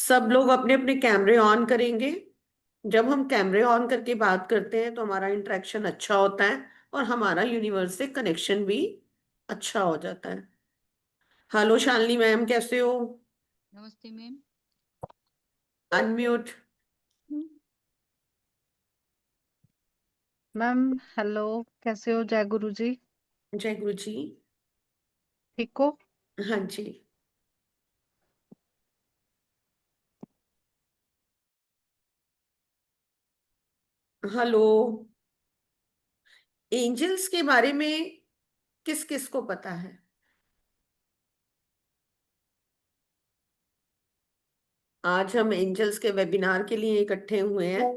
सब लोग अपने अपने कैमरे ऑन करेंगे। जब हम कैमरे ऑन करके बात करते हैं तो हमारा इंटरेक्शन अच्छा होता है और हमारा यूनिवर्स से कनेक्शन भी अच्छा हो जाता है। हेलो शालिनी मैम, कैसे हो? नमस्ते मैम। अनम्यूट। मैम हेलो, कैसे हो? जय गुरु जी। जय गुरु जी। ठीक हो? हाँ जी। हेलो। एंजल्स के बारे में किस किस को पता है? आज हम एंजल्स के वेबिनार के लिए इकट्ठे हुए हैं।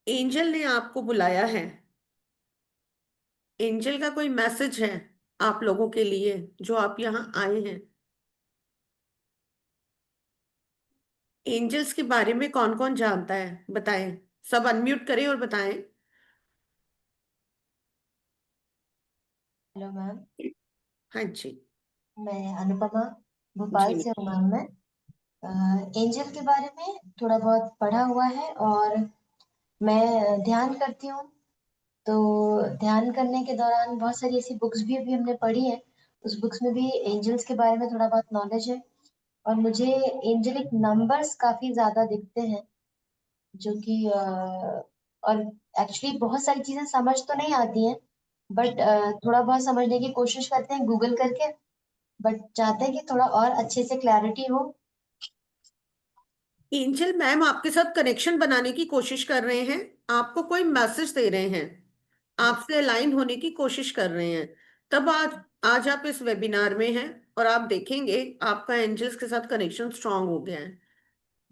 एंजल ने आपको बुलाया है। एंजल का कोई मैसेज है आप लोगों के लिए जो आप यहाँ आए हैं? एंजल्स के बारे में कौन कौन जानता है, बताएं। सब अनम्यूट करें और बताएं। Hello ma'am. हाँ जी। मैं अनुपमा भोपाल जी। से हूँ मैम। मैं एंजल के बारे में थोड़ा बहुत पढ़ा हुआ है और मैं ध्यान करती हूँ। तो ध्यान करने के दौरान बहुत सारी ऐसी बुक्स भी अभी हमने पढ़ी है। उस बुक्स में भी एंजल्स के बारे में थोड़ा बहुत नॉलेज है और मुझे एंजलिक नंबर्स काफी ज्यादा दिखते हैं जो कि और एक्चुअली बहुत सारी चीजें समझ तो नहीं आती हैं, बट थोड़ा बहुत समझने की कोशिश करते हैं गूगल करके। बट चाहते हैं कि थोड़ा और अच्छे से क्लैरिटी हो। एंजल मैम आपके साथ कनेक्शन बनाने की कोशिश कर रहे हैं। आपको कोई मैसेज दे रहे हैं। जी आपसे अलाइन होने की कोशिश कर रहे हैं। तब आज आज आप इस वेबिनार में हैं और आप देखेंगे आपका एंजल्स के साथ कनेक्शन स्ट्रांग हो गया है।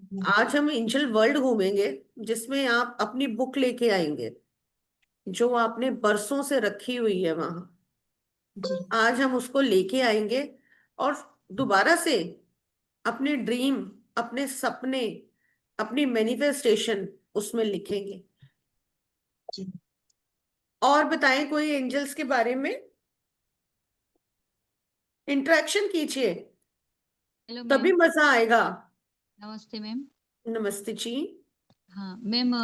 जी आज हम एंजल वर्ल्ड घूमेंगे जिसमें आप अपनी बुक लेके आएंगे जो आपने बरसों से रखी हुई है वहां। जी आज हम उसको लेके आएंगे और दोबारा से अपने ड्रीम, अपने सपने, अपनी मैनिफेस्टेशन उसमें लिखेंगे। जी। और बताएं कोई एंजल्स के बारे में। इंटरेक्शन कीजिए, हेलो तभी मैम। मजा आएगा। नमस्ते मैम। नमस्ते जी। हाँ मैम,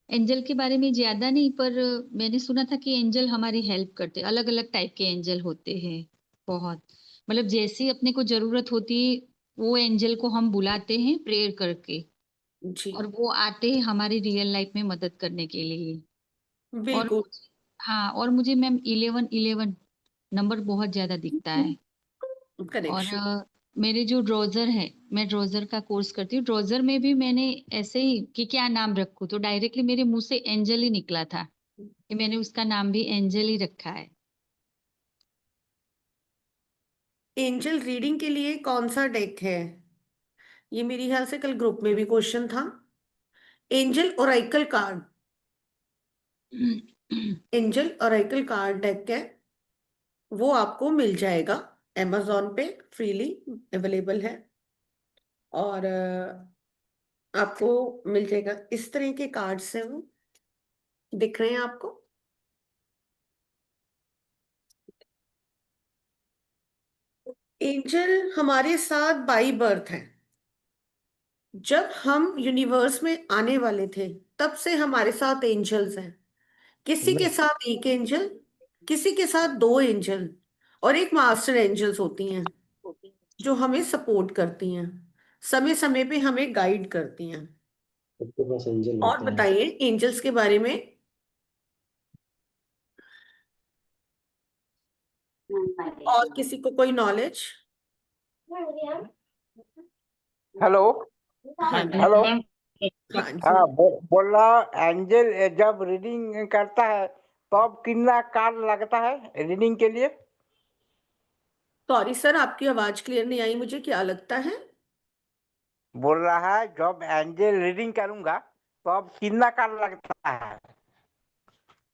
एंजल के बारे में ज्यादा नहीं, पर मैंने सुना था कि एंजल हमारी हेल्प करते, अलग अलग टाइप के एंजल होते हैं। बहुत, मतलब जैसी अपने को जरूरत होती है वो एंजल को हम बुलाते हैं प्रेयर करके, जी और वो आते हैं हमारी रियल लाइफ में मदद करने के लिए। और बिल्कुल। हाँ, और मुझे मैम 1111 नंबर बहुत ज्यादा दिखता है। और कनेक्शन। मेरे जो ड्रोजर है, मैं ड्रोजर का कोर्स करती हूँ। ड्रोजर में भी मैंने ऐसे ही कि क्या नाम रखूँ, तो डायरेक्टली मेरे मुंह से एंजल ही निकला था कि मैंने उसका नाम भी एंजल ही रखा है। एंजल रीडिंग के लिए कौन सा डेक है? ये मेरी ख्याल से कल ग्रुप में भी क्वेश्चन था। Angel oracle card. Angel oracle card deck है, वो आपको मिल जाएगा amazon पे, फ्रीली अवेलेबल है। और आपको मिल जाएगा। इस तरह के कार्ड्स हैं, वो दिख रहे हैं आपको। एंजल हमारे साथ बाई बर्थ है। जब हम यूनिवर्स में आने वाले थे तब से हमारे साथ एंजल्स हैं। किसी के साथ एक एंजल, किसी के साथ दो एंजल, और एक मास्टर एंजल्स होती हैं जो हमें सपोर्ट करती हैं, समय समय पे हमें गाइड करती हैं। सबके पास एंजल और होता है। बताइए एंजल्स के बारे में। और किसी को कोई नॉलेज? हेलो। हाँ जी। हेलो। हाँ जी। हाँ, बोल रहा एंजल जब रीडिंग करता है तो अब कितना कार्ड लगता है रीडिंग के लिए? सॉरी सर, आपकी आवाज क्लियर नहीं आई मुझे। क्या लगता है? बोल रहा है जब एंजल रीडिंग करूंगा तो अब कितना कार्ड लगता है?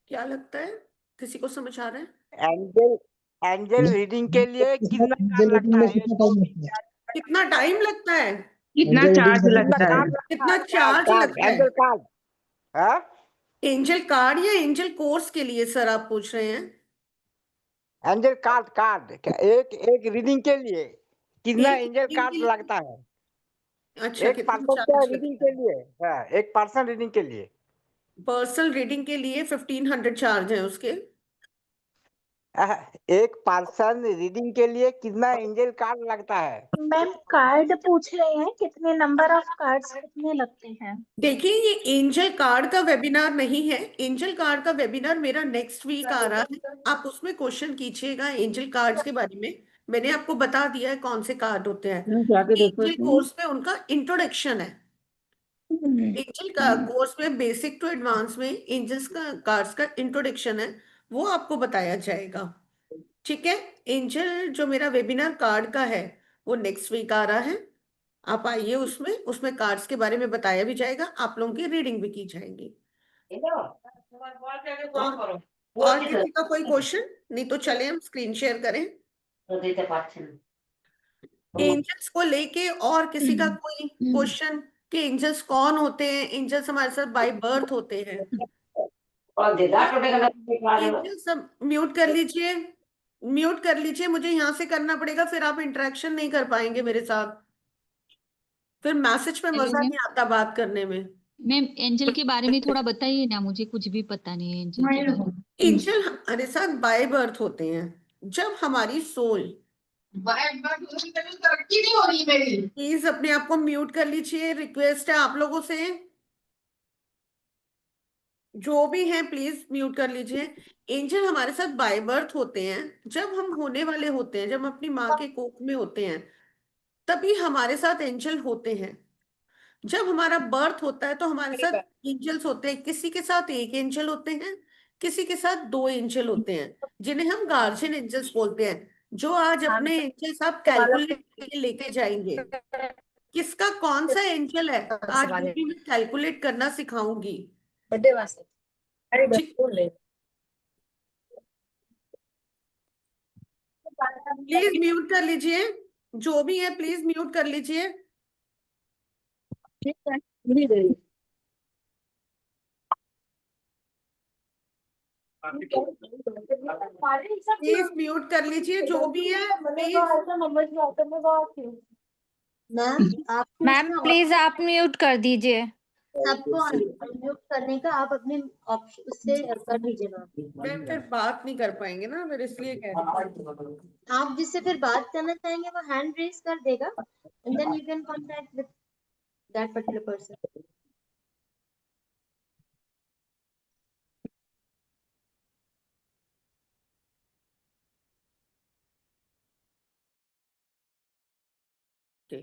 क्या लगता है? किसी को समझ आ रहा है? एंजल एंजल रीडिंग के लिए कितना कार्ड लगता है? एक, दो, तीन, चार? कितना टाइम लगता है? कितना चार्ज कितना लगता है? कार्ड लगता कितना है? कार्ड चार्ज कार्ड लगता है? Angel card. हाँ, एंजल कार्ड या एंजल कोर्स के लिए सर आप पूछ रहे हैं? एंजल कार्ड कार्ड एक एक रीडिंग के लिए कितना एक एंजल रीडिंग के कार्ड लिए लगता है? अच्छा, एक कितना पर्सन चार्ज रीडिंग लगता के है? लिए, हाँ, एक पर्सन रीडिंग के लिए। पर्सनल रीडिंग के लिए 1500 चार्ज है उसके। एक पर्सन रीडिंग के लिए कितना एंजल कार्ड लगता है? मैम कार्ड पूछ रहे हैं कितने नंबर ऑफ कार्ड्स कितने लगते हैं? देखिए, ये एंजल कार्ड का वेबिनार नहीं है। एंजल कार्ड का वेबिनार मेरा नेक्स्ट वीक आ रहा है। आप उसमें क्वेश्चन कीजिएगा एंजल कार्ड्स के बारे में। मैंने आपको बता दिया है कौन से कार्ड होते हैं। एंजल कोर्स में उनका इंट्रोडक्शन है। एंजल का कोर्स में बेसिक टू एडवांस में एंजल्स का कार्ड्स का इंट्रोडक्शन है, वो आपको बताया जाएगा। ठीक है। एंजल जो मेरा वेबिनार कार्ड का है वो नेक्स्ट वीक आ रहा है। आप आइए, उसमें उसमें कार्ड्स के बारे में बताया भी जाएगा, आप लोगों की रीडिंग भी की जाएगी। और किसी का कोई क्वेश्चन? नहीं तो चले हम स्क्रीन शेयर करें। एंजल्स को लेके और किसी का कोई क्वेश्चन कि एंजल्स कौन होते हैं? एंजल्स हमारे साथ बाय बर्थ होते हैं। एंजल्स सब म्यूट कर लीजिए, म्यूट कर लीजिए। मुझे यहाँ से करना पड़ेगा, फिर आप इंटरेक्शन नहीं कर पाएंगे मेरे साथ। फिर मैसेज पे हेलो मजा मैम। नहीं आता बात करने में। मैम एंजल के बारे में थोड़ा बताइए ना, मुझे कुछ भी पता नहीं है एंजल के बारे में। एंजल हमारे साथ बाय बर्थ होते हैं। जब हमारी सोल, तरक्की नहीं हो रही मेरी। प्लीज अपने आप को म्यूट कर लीजिए, रिक्वेस्ट है आप लोगों से। जो भी हैं प्लीज म्यूट कर लीजिए। एंजल हमारे साथ बाय बर्थ होते हैं। जब हम होने वाले होते हैं, जब हम अपनी माँ के कोख में होते हैं, तभी हमारे साथ एंजल होते हैं। जब हमारा बर्थ होता है तो हमारे साथ एंजल्स होते हैं। किसी के साथ एक एंजल होते हैं, किसी के साथ दो एंजल होते हैं, जिन्हें हम गार्जियन एंजल्स बोलते हैं। जो आज अपने एंजल्स आप कैलकुलेट करके लेके जाएंगे। किसका कौन सा एंजल है आज वो भी मैं कैलकुलेट करना सिखाऊंगी। ठीक, प्लीज म्यूट कर लीजिए। जो भी है प्लीज म्यूट कर लीजिए। प्लीज म्यूट कर लीजिए जो भी है प्लीज। मैम आपको मैम उसमें प्लीज आप म्यूट कर दीजिए। आपको अनम्यूट करने का आप अपने ऑप्शन उससे कर दीजिए मैम। मैम फिर बात नहीं कर पाएंगे ना, फिर इसलिए कह रही हूँ। आप जिससे फिर बात करना चाहेंगे वो हैंड रेज कर देगा and then you can contact with that particular person. Okay,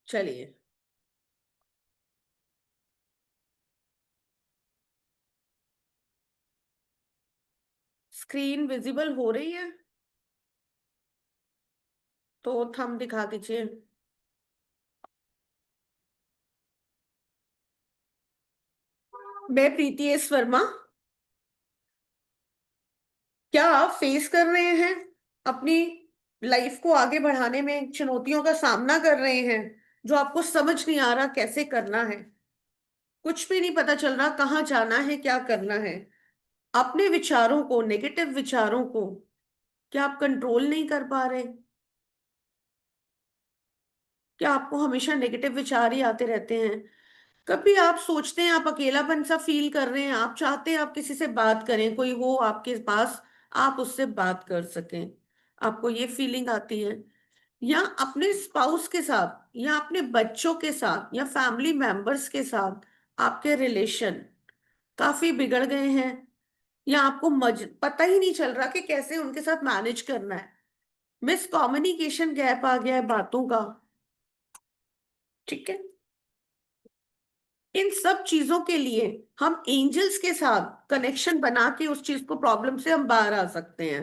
चलिए। स्क्रीन विजिबल हो रही है तो थंब दिखा दीजिए। मैं प्रीति एस वर्मा। क्या आप फेस कर रहे हैं अपनी लाइफ को आगे बढ़ाने में, चुनौतियों का सामना कर रहे हैं जो आपको समझ नहीं आ रहा कैसे करना है? कुछ भी नहीं पता चल रहा कहाँ जाना है, क्या करना है? अपने विचारों को, नेगेटिव विचारों को क्या आप कंट्रोल नहीं कर पा रहे? क्या आपको हमेशा नेगेटिव विचार ही आते रहते हैं? कभी आप सोचते हैं आप अकेलापन सा फील कर रहे हैं, आप चाहते हैं आप किसी से बात करें, कोई हो आपके पास, आप उससे बात कर सकें, आपको ये फीलिंग आती है? या अपने स्पाउस के साथ या अपने बच्चों के साथ या फैमिली मेंबर्स के साथ आपके रिलेशन काफी बिगड़ गए हैं, या आपको पता ही नहीं चल रहा कि कैसे उनके साथ मैनेज करना है? मिस कम्युनिकेशन गैप आ गया है बातों का। ठीक है। इन सब चीजों के लिए हम एंजल्स के साथ कनेक्शन बना के उस चीज को, प्रॉब्लम से हम बाहर आ सकते हैं।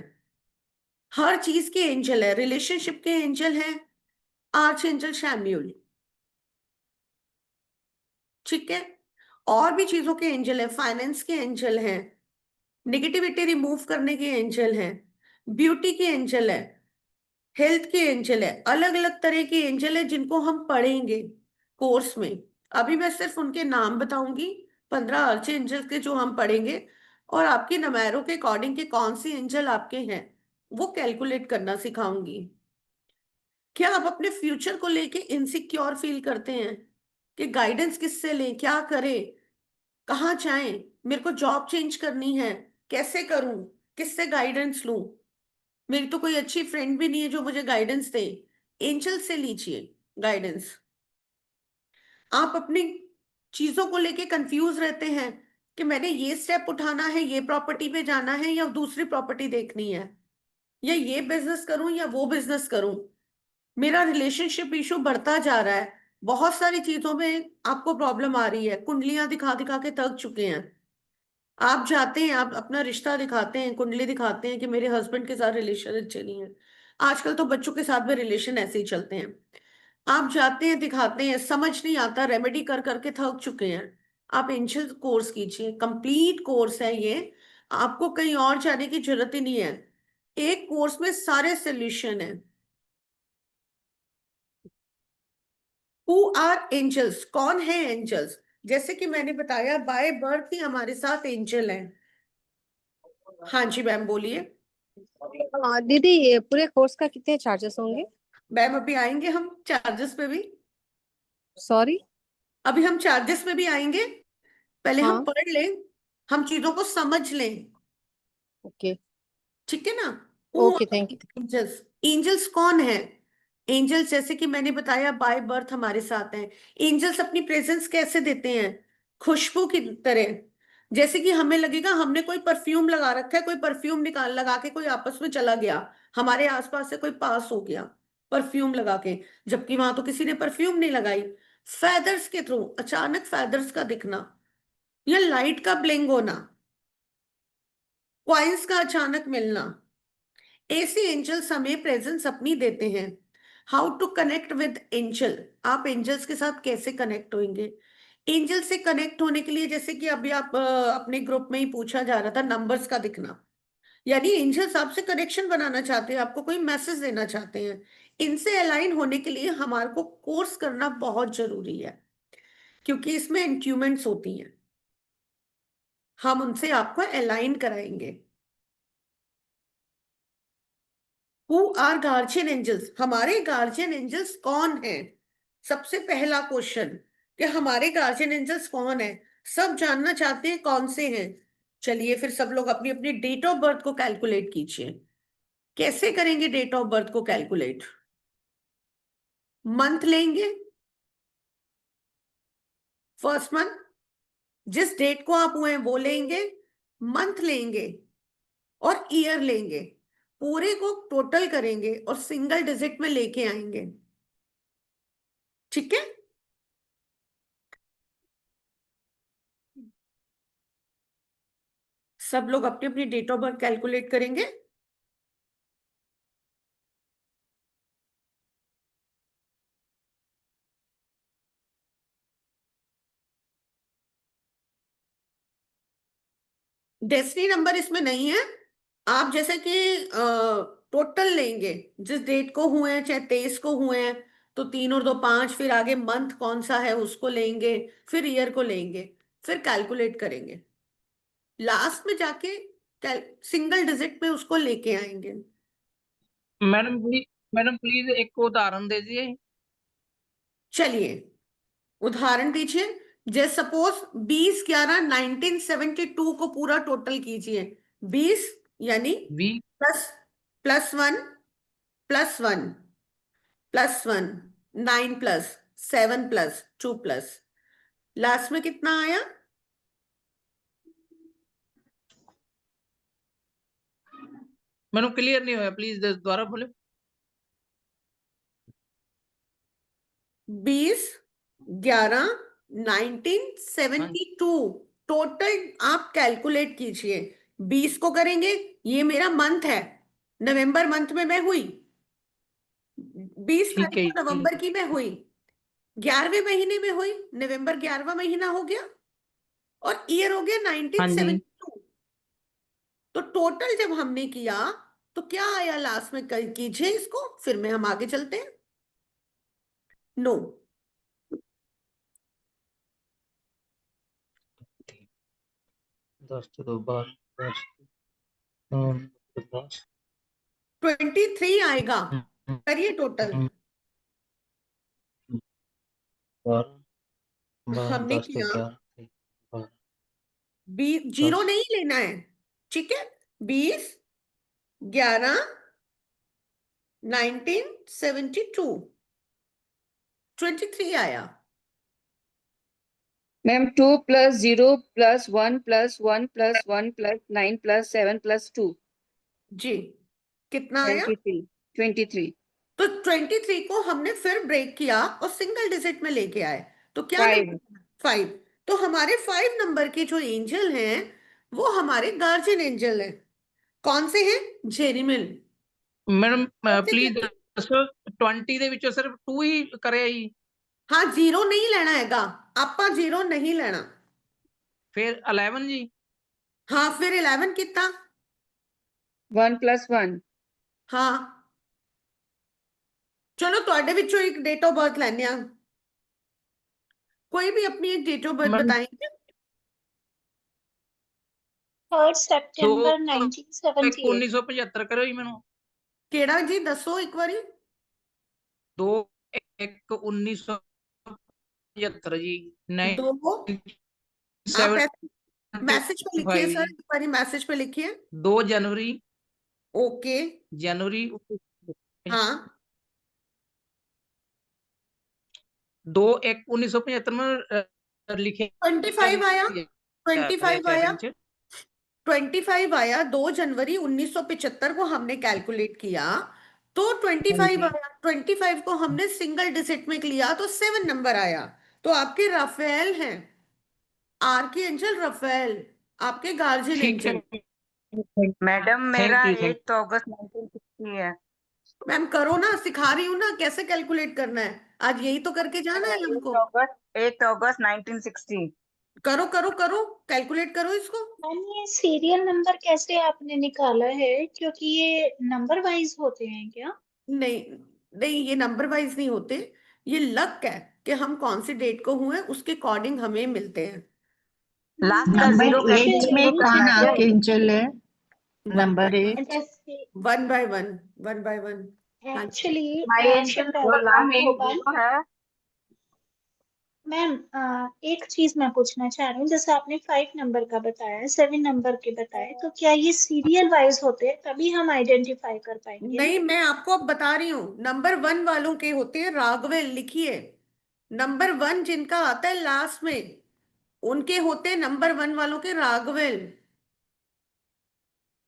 हर चीज के एंजल है, रिलेशनशिप के एंजल है आर्च एंजल शैम्यूल। ठीक है। और भी चीजों के एंजल है, फाइनेंस के एंजल हैं, नेगेटिविटी रिमूव करने के एंजल हैं, ब्यूटी के एंजल है, हेल्थ के एंजल है। अलग अलग तरह के एंजल है जिनको हम पढ़ेंगे कोर्स में। अभी मैं सिर्फ उनके नाम बताऊंगी, 15 अर्चे एंजल के जो हम पढ़ेंगे, और आपके नंबरों के अकॉर्डिंग के कौन सी एंजल आपके हैं वो कैलकुलेट करना सिखाऊंगी। क्या आप अपने फ्यूचर को लेके इनसिक्योर फील करते हैं कि गाइडेंस किससे लें, क्या करें, कहाँ जाएं, मेरे को जॉब चेंज करनी है, कैसे करूं, किससे गाइडेंस लूं? मेरी तो कोई अच्छी फ्रेंड भी नहीं है जो मुझे गाइडेंस दे। एंजल से लीजिए गाइडेंस। आप अपनी चीजों को लेके कंफ्यूज रहते हैं कि मैंने ये स्टेप उठाना है, ये प्रॉपर्टी पे जाना है या दूसरी प्रॉपर्टी देखनी है, या ये बिजनेस करूं या वो बिजनेस करूं, मेरा रिलेशनशिप इशू बढ़ता जा रहा है, बहुत सारी चीजों में आपको प्रॉब्लम आ रही है, कुंडलियां दिखा दिखा के थक चुके हैं। आप जाते हैं, आप अपना रिश्ता दिखाते हैं, कुंडली दिखाते हैं कि मेरे हस्बैंड के साथ रिलेशन अच्छे नहीं है। आजकल तो बच्चों के साथ भी रिलेशन ऐसे ही चलते हैं। आप जाते हैं, दिखाते हैं, समझ नहीं आता, रेमेडी कर करके थक चुके हैं। आप एंशल कोर्स कीजिए, कंप्लीट कोर्स है ये। आपको कहीं और जाने की जरूरत ही नहीं है, एक कोर्स में सारे सोल्यूशन है। हु आर एंजल्स, कौन है एंजल्स? जैसे कि मैंने बताया, बाय बर्थ ही हमारे साथ एंजल हैं। हाँ जी मैम, बोलिए। दीदी ये पूरे कोर्स का कितने चार्जेस होंगे? मैम अभी आएंगे हम चार्जेस पे भी। सॉरी। अभी हम चार्जेस पे भी आएंगे, पहले हम हाँ। पढ़ लें, हम चीजों को समझ लें। ओके। ठीक है ना? Okay, thank you. Angels, angels कौन है? एंजल्स जैसे कि मैंने बताया बाय बर्थ हमारे साथ हैं। एंजल्स अपनी प्रेजेंस कैसे देते हैं? खुशबू की तरह। जैसे कि हमें लगेगा हमने कोई परफ्यूम लगा रखा है, कोई परफ्यूम निकाल लगा के कोई आपस में चला गया, हमारे आसपास से कोई पास हो गया परफ्यूम लगा के, जबकि वहां तो किसी ने परफ्यूम नहीं लगाई। फेदर्स के थ्रू अचानक फेदर्स का दिखना, या लाइट का ब्लिंग होना, कॉइन्स का अचानक मिलना, ऐसे एंजल्स हमें प्रेजेंस अपनी देते हैं। How to connect with angel, आप एंजल्स के साथ कैसे कनेक्ट होंगे? एंजल से कनेक्ट होने के लिए, जैसे कि अभी आप अपने ग्रुप में ही पूछा जा रहा था, नंबर्स का दिखना, यानी एंजल्स आपसे कनेक्शन बनाना चाहते हैं, आपको कोई मैसेज देना चाहते हैं। इनसे अलाइन होने के लिए हमारे को कोर्स करना बहुत जरूरी है, क्योंकि इसमें इंट्यूमेंट्स होती हैं, हम उनसे आपको अलाइन कराएंगे। हु आर गार्जियन एंजल्स, हमारे गार्जियन एंजल्स कौन है? सबसे पहला क्वेश्चन कि हमारे गार्जियन एंजल्स कौन है, सब जानना चाहते हैं कौन से हैं। चलिए फिर सब लोग अपनी अपनी डेट ऑफ बर्थ को कैलकुलेट कीजिए। कैसे करेंगे डेट ऑफ बर्थ को कैलकुलेट? मंथ लेंगे, फर्स्ट मंथ, जिस डेट को आप हुए हैं वो लेंगे, मंथ लेंगे और ईयर लेंगे, पूरे को टोटल करेंगे और सिंगल डिजिट में लेके आएंगे। ठीक है? सब लोग अपनी अपनी डेट ऑफ बर्थ कैलकुलेट करेंगे। डेस्टिनी नंबर इसमें नहीं है, आप जैसे कि टोटल लेंगे, जिस डेट को हुए हैं, चाहे 23 को हुए हैं तो 3 और 2 5, फिर आगे मंथ कौन सा है उसको लेंगे, फिर ईयर को लेंगे, फिर कैलकुलेट करेंगे, लास्ट में जाके सिंगल डिजिट में उसको लेके आएंगे। मैडम प्लीज एक उदाहरण दे दीजिए। चलिए उदाहरण दीजिए। जैसे सपोज 20/11/1972 को पूरा टोटल कीजिए। 20 यानी वी plus plus one plus one plus one, 9 plus 7 plus 2 plus, last में कितना आया? मैडम क्लियर नहीं हुआ, प्लीज दोबारा बोले। 20/11/1972 टोटल आप कैलकुलेट कीजिए। 20 को करेंगे, ये मेरा मंथ है, नवंबर मंथ में मैं हुई, 20 ठीक तारीख है को नवंबर की मैं हुई, 11वें महीने में हुई, नवंबर 11वां महीना हो गया, और ईयर हो गया हाँ जी। 1972। तो टोटल जब हमने किया तो क्या आया लास्ट में? कीजिए इसको, फिर में हम आगे चलते हैं। नो, 10 तो 12 10 10 23 आएगा। करिए टोटल, 12 हमने 10 तो किया 11 थे 12 जीरो 10 नहीं लेना है, ठीक है। 20, 11, 1972, 23 आया। मैम 2 + 0 + 1 + 1 + 1 + 9 + 7 + 2 जी, कितना आया? 23 23 तो 23 को हमने फिर ब्रेक किया और सिंगल डिजिट में लेके आए, तो क्या 5 नंबर? 5। तो हमारे 5 नंबर के जो एंजल हैं वो हमारे गार्जियन एंजल हैं। कौन से हैं? जेरिमिल। मैडम कौन से प्लीज थे? दसो 20 ਦੇ ਵਿੱਚੋਂ ਸਿਰਫ 2 ਹੀ ਕਰਿਆ ਜੀ। हाँ, जीरो नहीं लेना हैगा, आपा जीरो नहीं लेना। ਫਿਰ 11 ਜੀ। हाँ, फिर 11 कितना? 1 + 1 हाँ, चलो ਤੁਹਾਡੇ ਵਿੱਚੋਂ एक डेट ऑफ बर्थ ਲੈਣੇ ਆ, कोई भी अपनी एक डेट ऑफ बर्थ मैडम बताएंगे। 3rd सो September ਇੱਕ 1978। 1975 ਕਰਿਓ ਜੀ ਮੈਨੂੰ। केड़ा जी, दसो एक बारी। 2 1 1975 जी। दो, आप 1975 मैसेज पे लिखिए सर, जी। एक बारी मैसेज पे लिखिए। 2 जनवरी ओके। जनवरी हाँ, 2 1 1975 में लिखे 25 आया, 25 आया, चैटिंग च। 25 आया। 2 जनवरी 1975 को हमने कैलकुलेट किया, तो हाँ 25 जी आया। 25 को हमने सिंगल डिजिट में लिया तो 7 नंबर आया। तो आपके राफेल हैं, आर्की एंजल राफेल, आपके गार्जियन ठीक है। एंजल। मैडम मेरा थैंक यू 8 अगस्त 1960 है। मैम करो ना, सिखा रही हूँ ना कैसे कैलकुलेट करना है, आज यही तो करके जाना है हमको। 8 अगस्त 1960। करो करो करो, कैलकुलेट करो इसको। मैम ये सीरियल नंबर कैसे आपने निकाला है, क्योंकि ये नंबर वाइज होते हैं क्या? नहीं नहीं, ये नंबर वाइज नहीं होते, ये लक है कि हम कौन सी डेट को हुए उसके अकॉर्डिंग हमें मिलते हैं। लास्ट का नंबर जीरो कैसे 8 में जीरो करना कौन है क्या? आर्कएंजल है? One number by 8। जैसे one by one, one by one. हाँ जी। एक्चुअली माय एंजल जो लास्ट में होगा। जीरो है। मैम एक चीज मैं पूछना चाह रही हूँ, जैसे आपने 5 नंबर का बताया, 7 नंबर के बताए, तो क्या ये सीरियल वाइज होते हैं तभी हम आइडेंटिफाई कर पाएंगे ना? नहीं, मैं आपको अब बता रही हूँ, नंबर 1 वालों के होते हैं राघवेल, लिखिए। नंबर 1 जिनका आता है लास्ट में, उनके होते हैं नंबर 1 वालों के राघवेल,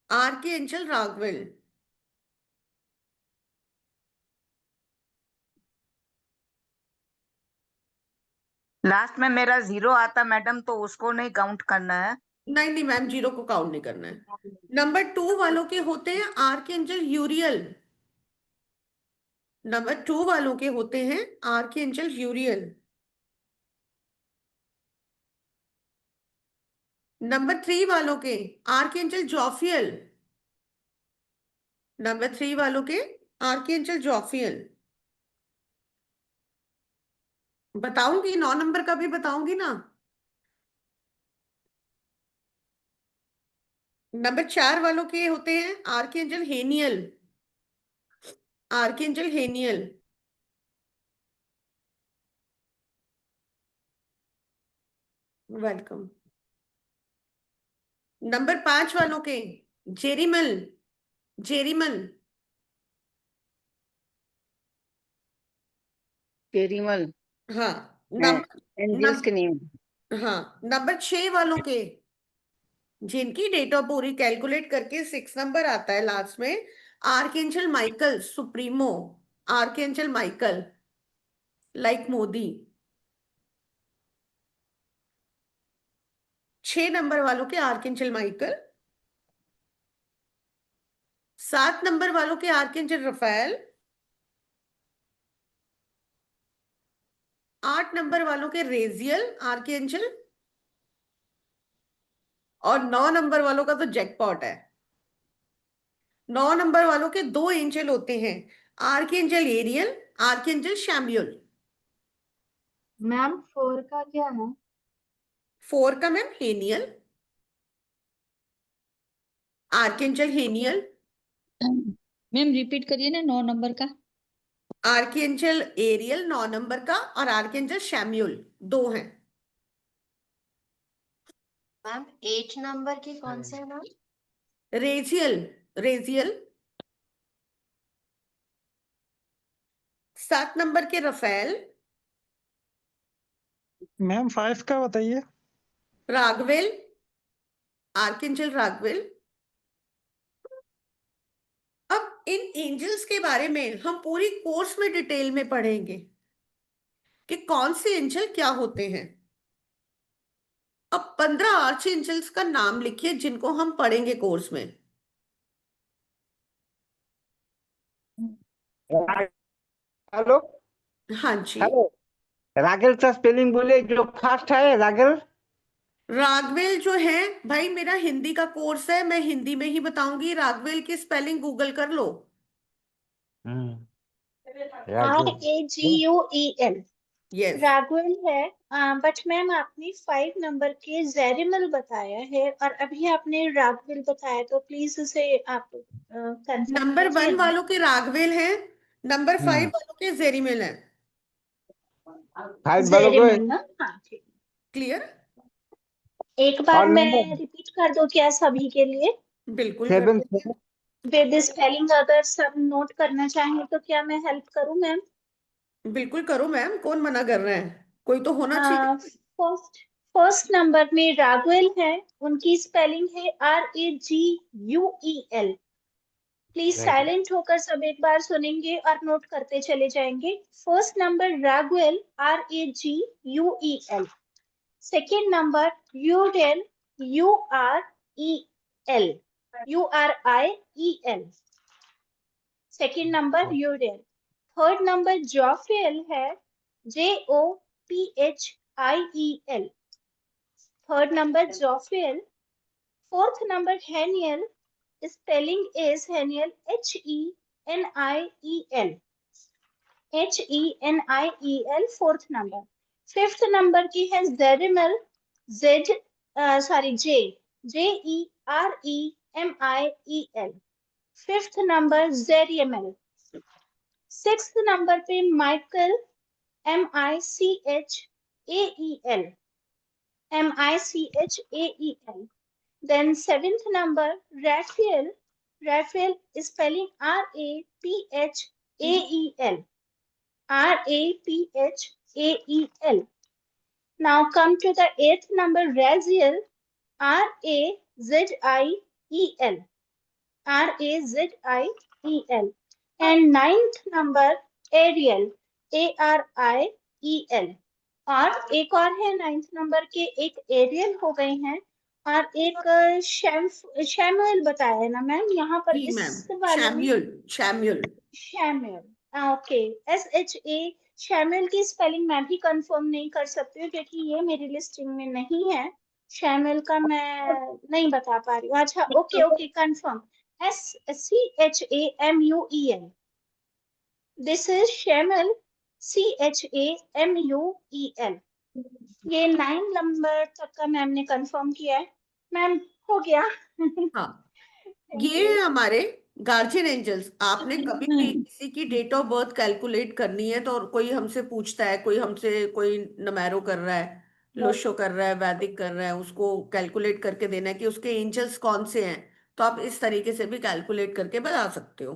आर के एंजल राघवेल। लास्ट में मेरा जीरो आता मैडम, तो उसको नहीं काउंट करना है। नहीं नहीं मैम, जीरो को काउंट नहीं करना है। नंबर 2 वालों के होते हैं आर के एंजल यूरियल। नंबर 2 वालों के होते हैं आर के एंजल यूरियल। नंबर 3 वालों के आर के एंजल जॉफियल। नंबर 3 वालों के आर के एंजल जॉफियल। बताऊंगी, 9 नंबर का भी बताऊंगी ना। नंबर 4 वालों के होते हैं आर्कएंजल हेनियल, आर्कएंजल हेनियल। वेलकम। नंबर 5 वालों के जेरिमल, जेरिमल। पेरीमल हाँ। है नंबर एंजल्स के नेम। हाँ, नंबर 6 वालों के, जिनकी डेट ऑफ पूरी कैलकुलेट करके 6 नंबर आता है लास्ट में, archangel Michael supremo, archangel Michael, like Modi. 6 number वालों के आर्कएंजल माइकल, 7 नंबर वालों के आर्कएंजल रफाएल, 8 नंबर वालों के रेजियल आर्कएंजल, और 9 नंबर वालों का तो जैकपॉट है। 9 नंबर वालों के 2 एंजल होते हैं, आर्कएंजल एरियल, आर्कएंजल शैम्यूल। मैम 4 का क्या है? 4 का मैम हेनियल, आर्कएंजल हेनियल। मैम रिपीट करिए ना 9 नंबर का। आर्कएंजल एरियल 9 नंबर का और आर्कएंजल शैम्यूल 2 हैं। मैम 8 नंबर के कौन से हैं मैम? रेजियल, रेजियल 7 नंबर के रफेल, मैम 5 का बताइए। रागवेल, आर्कएंजल रागवेल। अब इन एंजल्स के बारे में हम पूरी कोर्स में डिटेल में पढ़ेंगे कि कौन से एंजल क्या होते हैं। अब 15 आर्च एंजल्स का नाम लिखिए जिनको हम पढ़ेंगे कोर्स में। हेलो हाँ जी। हेलो, रागेल का स्पेलिंग बोले जो फर्स्ट है रागेल। रागवेल जो है भाई, मेरा हिंदी का कोर्स है, मैं हिंदी में ही बताऊंगी। रागवेल की स्पेलिंग गूगल कर लो। RAGUEL यस, राघवेल है। बट मैम आपने 5 नंबर के जेरिमल बताया है और अभी आपने राघवेल बताया, तो प्लीज उसे आप कंफर्म नंबर कीजिए 1 ना। वालों के रागवेल हैं, नंबर 5 वालों के जेरिमिल हैं। 5 वालों को जेरिमल ना, हाँ ठीक। क्लियर? एक बार और मैं नंबर रिपीट कर दूं क्या सभी के लिए? बिल्कुल कर 7 दीजिए। विद स्पेलिंग अगर सब नोट करना चाहें तो क्या मैं हेल्प करूं मैम? बिल्कुल करो मैम, कौन मना कर रहा है? कोई तो होना चाहिए। फर्स्ट फर्स्ट नंबर में राघवेल है, उनकी स्पेलिंग है RAGUEL। प्लीज साइलेंट होकर सब एक बार सुनेंगे और नोट करते चले जाएंगे। First number राघवेल RAGUEL। Second number Euryale URIEL। Second number Euryale. Third number जॉफियल है JOPHIEL। Third number जॉफियल। Fourth number हेनियल, spelling is Heniel HENIEL। HENIEL fourth number. Fifth number की है जेरिमल JEREMIEL। Fifth number जेरिमल। Sixth number पे Michael MICHAEL। MICHAEL। Then seventh number Raphael. Raphael spelling RAPHAEL। RAPHAEL। Now come to the eighth number Raziel. RAZIEL। RAZIEL। And ninth number Ariel। ARIEL। और एक और है ninth number के, एक aerial हो गए हैं और एक शैमुएल बताया है ना मैम यहाँ पर जी इस मैम, वाले में? Chamuel, Chamuel. Chamuel, okay. SHA Chamuel की स्पेलिंग मैं भी कंफर्म नहीं कर सकती हूँ क्योंकि ये मेरी लिस्टिंग में नहीं है। शैमुएल का मैं नहीं बता पा रही हूँ। अच्छा okay okay confirm. SCHAMUEL। This is Samuel CHAMUEL। ये 9 नंबर तक का मैम ने कंफर्म किया है। मैम हो गया। हाँ, Thank ये you। है हमारे गार्जियन एंजल्स। आपने कभी भी किसी की डेट ऑफ बर्थ कैलकुलेट करनी है तो कोई हमसे पूछता है, कोई नमैरो कर रहा है, लोशो कर रहा है, वैदिक कर रहा है, उसको कैलकुलेट करके देना है कि उसके एंजल्स कौन से हैं, तो आप इस तरीके से भी कैलकुलेट करके बता सकते हो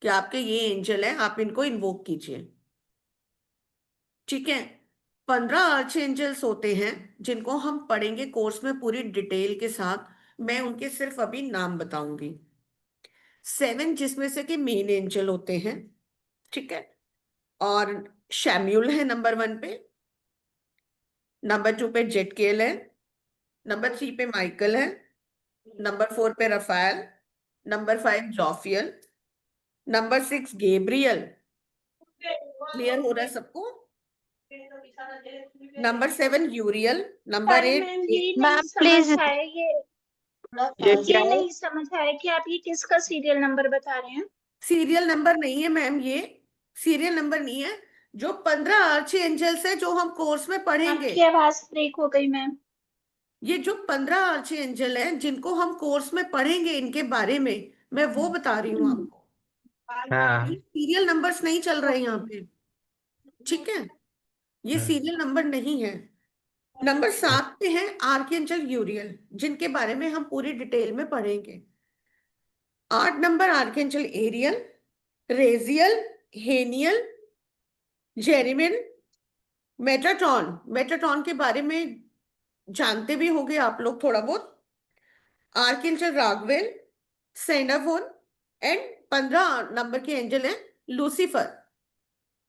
कि आपके ये एंजल हैं, आप इनको इन्वोक कीजिए। ठीक है? 15 आर्च एंजल्स होते हैं जिनको हम पढ़ेंगे कोर्स में पूरी डिटेल के साथ। मैं उनके सिर्फ अभी नाम बताऊंगी। 7 जिसमें से कि मेन एंजल होते हैं, ठीक है? और शैम्यूल है नंबर 1 पे, नंबर 2 पे जेटकेल है, नंबर 3 पे माइकल है, नंबर 4 पे Raphael, number 5 Jophiel, number 6 Gabriel. Clear हो रहा है सबको? Number 7 Uriel, number sorry 8 ma'am ये नहीं समझ आया, ये नहीं समझ आया कि आप ये किसका सीरियल नंबर बता रहे हैं? सीरियल नंबर नहीं है मैम, ये सीरियल नंबर नहीं है। जो 15 आर्ची एंजल्स है जो हम कोर्स में पढ़ेंगे, आपकी आवाज ब्रेक हो गई मैम। ये जो 15 आर्ची एंजल हैं जिनको हम कोर्स में पढ़ेंगे, इनके बारे में मैं वो बता रही हूँ आपको। हाँ सीरियल नंबर्स नहीं चल रहे यहाँ पे, ठीक है, ये सीरियल नंबर नहीं है। नंबर 7 पे है आर्कएंजल यूरियल, जिनके बारे में हम पूरी डिटेल में पढ़ेंगे। 8 number archangel Ariel, Raziel, Heniel, Jeremiel, Metatron. Metatron के बारे में जानते भी होंगे आप लोग थोड़ा बहुत। आर्कएंजल रागवेल, सेनाफोन एंड 15 नंबर के एंजल है लूसीफर।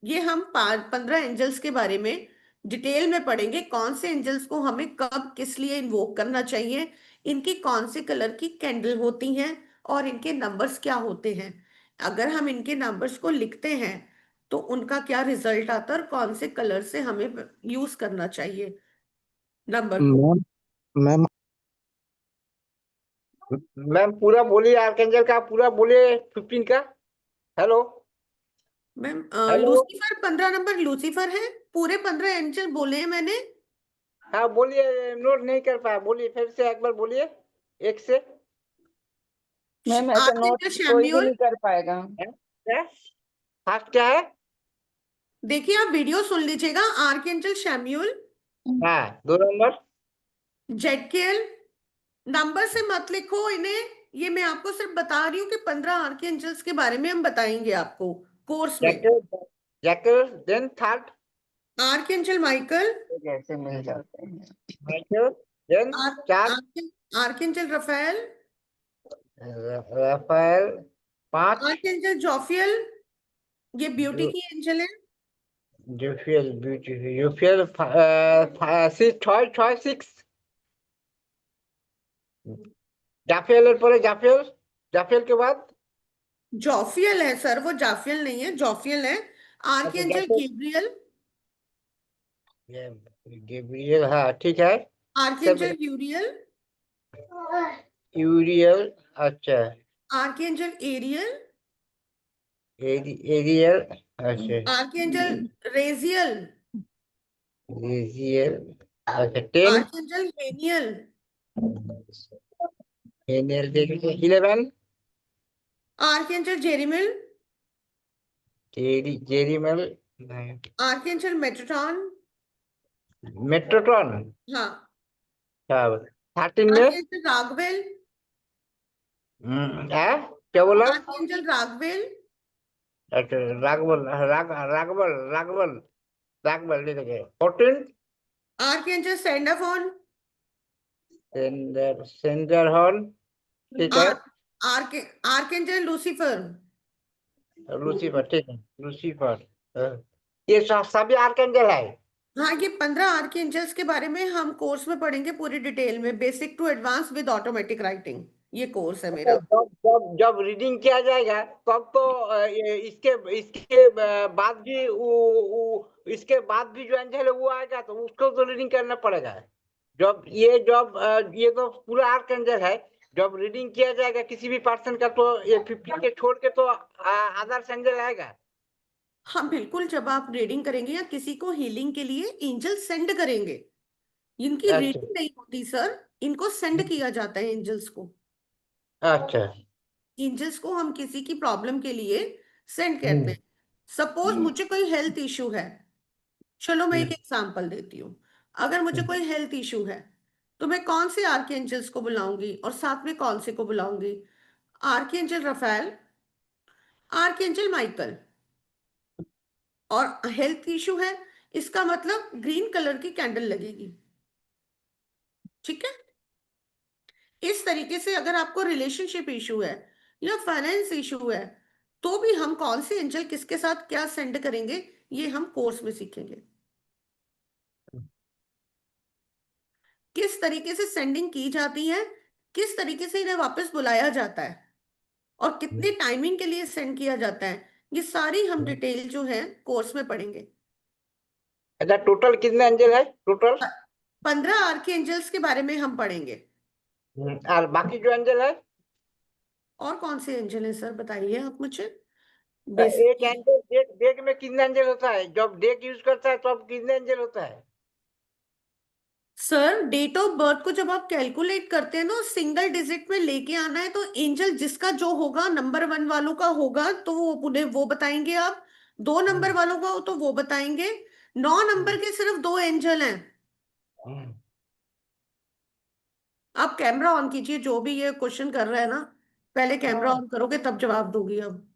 ये हम 15 एंजल्स के बारे में डिटेल में पढ़ेंगे, कौन से एंजल्स को हमें कब किस लिए इन्वोक करना चाहिए, इनकी कौन से कलर की कैंडल होती हैं और इनके नंबर्स क्या होते हैं। अगर हम इनके नंबर्स को लिखते हैं तो उनका क्या रिजल्ट आता है और कौन से कलर से हमें यूज करना चाहिए नंबर को। मैम मैम मैम पूरा बोलिए, आर्केंजल का पूरा बोलिए 15 का। Hello ma'am hello. Lucifer 15 number Lucifer है, पूरे 15 एंजल बोले हैं मैंने। हाँ बोलिए, नोट नहीं कर पाया, बोलिए फिर से एक बार बोलिए, एक से। मैम ऐसा नोट आर्कएंजल कोई भी शैम्यूल, नहीं कर पाएगा। क्या फास्ट क्या है? देखिए आप वीडियो सुन लीजिएगा। आर्कएंजल शैम्यूल, हाँ 2 नंबर। जेडकेल। नंबर से मत लिखो इन्हें, ये मैं आपको सिर्फ बता रही हूँ कि 15 आर्कएंजल्स के बारे में हम बताएंगे आपको कोर्स में। जैकल, जैकल देन थर्ड। आर्कएंजल माइकल, कैसे मिल जाते हैं? माइकल देन चार। Archangel Raphael, Raphael 5। Archangel Jophiel, ये ब्यूटी की एंजल है। यूफियल ब्यूटी, यूफियल 6। जाफियल पर जाफियल, जाफियल के बाद जोफियल है सर, वो जाफियल नहीं है, जोफियल है। अच्छा आर्कएंजल जाफियल, गैब्रियल, गैब्रियल, हाँ ठीक है। सब आर्कएंजल यूरियल, यूरियल, अच्छा आर्कएंजल एरियल, एरियल, अच्छा आर्कएंजल रेजियल, एरियल, अच्छा 10। आर्कएंजल हेनियल, एरियल देखिए 11। Archangel जेरिमिल, जेरिमल, archangel मेट्रोटॉन। मेट्रोटॉन, हाँ, सब 13 में। आर्कएंजल रागवेल, है क्या बोला? आर्कएंजल रागवेल, अच्छा रागवल, रागवल रागवल रागवल देखिए 14। आर्कएंजल सेंडाफोन, सेंडर हॉर्न, ठीक है। Are archangel Lucifer. लूसीफर, ठीक है लूसीफर। हाँ। ये सभी आर्केंजल है। हाँ, ये 15 आर्कएंजल्स के बारे में हम कोर्स में पढ़ेंगे पूरी डिटेल में, basic to advance with automatic writing, ये कोर्स है अच्छा, मेरा। जब जब जब रीडिंग किया जाएगा तब तो इसके इसके बाद भी इसके बाद भी जो एंजल है वो आएगा, तो उसको तो रीडिंग करना पड़ेगा। जब ये तो पूरा आर्क एंजल है। जब रीडिंग किया जाएगा किसी भी पर्सन का, तो ये 50 के छोड़ के तो अदर्स एंजल आएगा। हाँ बिल्कुल, जब आप रीडिंग करेंगे या किसी को हीलिंग के लिए एंजल सेंड करेंगे, इनकी अच्छा रीडिंग नहीं होती सर, इनको सेंड किया जाता है एंजल्स को। अच्छा। एंजल्स को हम किसी की प्रॉब्लम के लिए सेंड करते हम्म, हैं। सपोज मुझे कोई हेल्थ इशू है, चलो मैं एक एग्जांपल देती हूँ। अगर मुझे कोई हेल्थ इशू है तो मैं कौन से आर्कएंजल्स को बुलाऊंगी और साथ में कौन से को बुलाऊंगी? Archangel Raphael, archangel Michael. और हेल्थ इशू है, इसका मतलब ग्रीन कलर की कैंडल लगेगी, ठीक है। इस तरीके से अगर आपको रिलेशनशिप इशू है या फाइनेंस इशू है, तो भी हम कौन से एंजल किसके साथ क्या सेंड करेंगे, ये हम कोर्स में सीखेंगे। किस तरीके से सेंडिंग की जाती है, किस तरीके से इन्हें वापस बुलाया जाता है और कितने टाइमिंग के लिए सेंड किया जाता है, ये सारी हम डिटेल जो है कोर्स में पढ़ेंगे। अच्छा टोटल कितने एंजल है टोटल? 15 आर्कएंजल्स के बारे में हम पढ़ेंगे। और बाकी जो एंजल है? और कौन से एंजल हैं सर, बताइए आप मुझे। एक बेसिकली एंजल डेक में कितने एंजल होता है? जब डेक यूज करता है तब कितने एंजल होता है? सर डेट ऑफ बर्थ को जब आप कैलकुलेट करते हैं ना, सिंगल डिजिट में लेके आना है, तो एंजल जिसका जो होगा, नंबर 1 वालों का होगा तो वो उन्हें वो बताएंगे आप, 2 नंबर वालों का हो तो वो बताएंगे। 9 नंबर के सिर्फ 2 एंजल हैं। आप कैमरा ऑन कीजिए, जो भी ये क्वेश्चन कर रहा है ना, पहले कैमरा ऑन करोगे तब जवाब दोगी। अब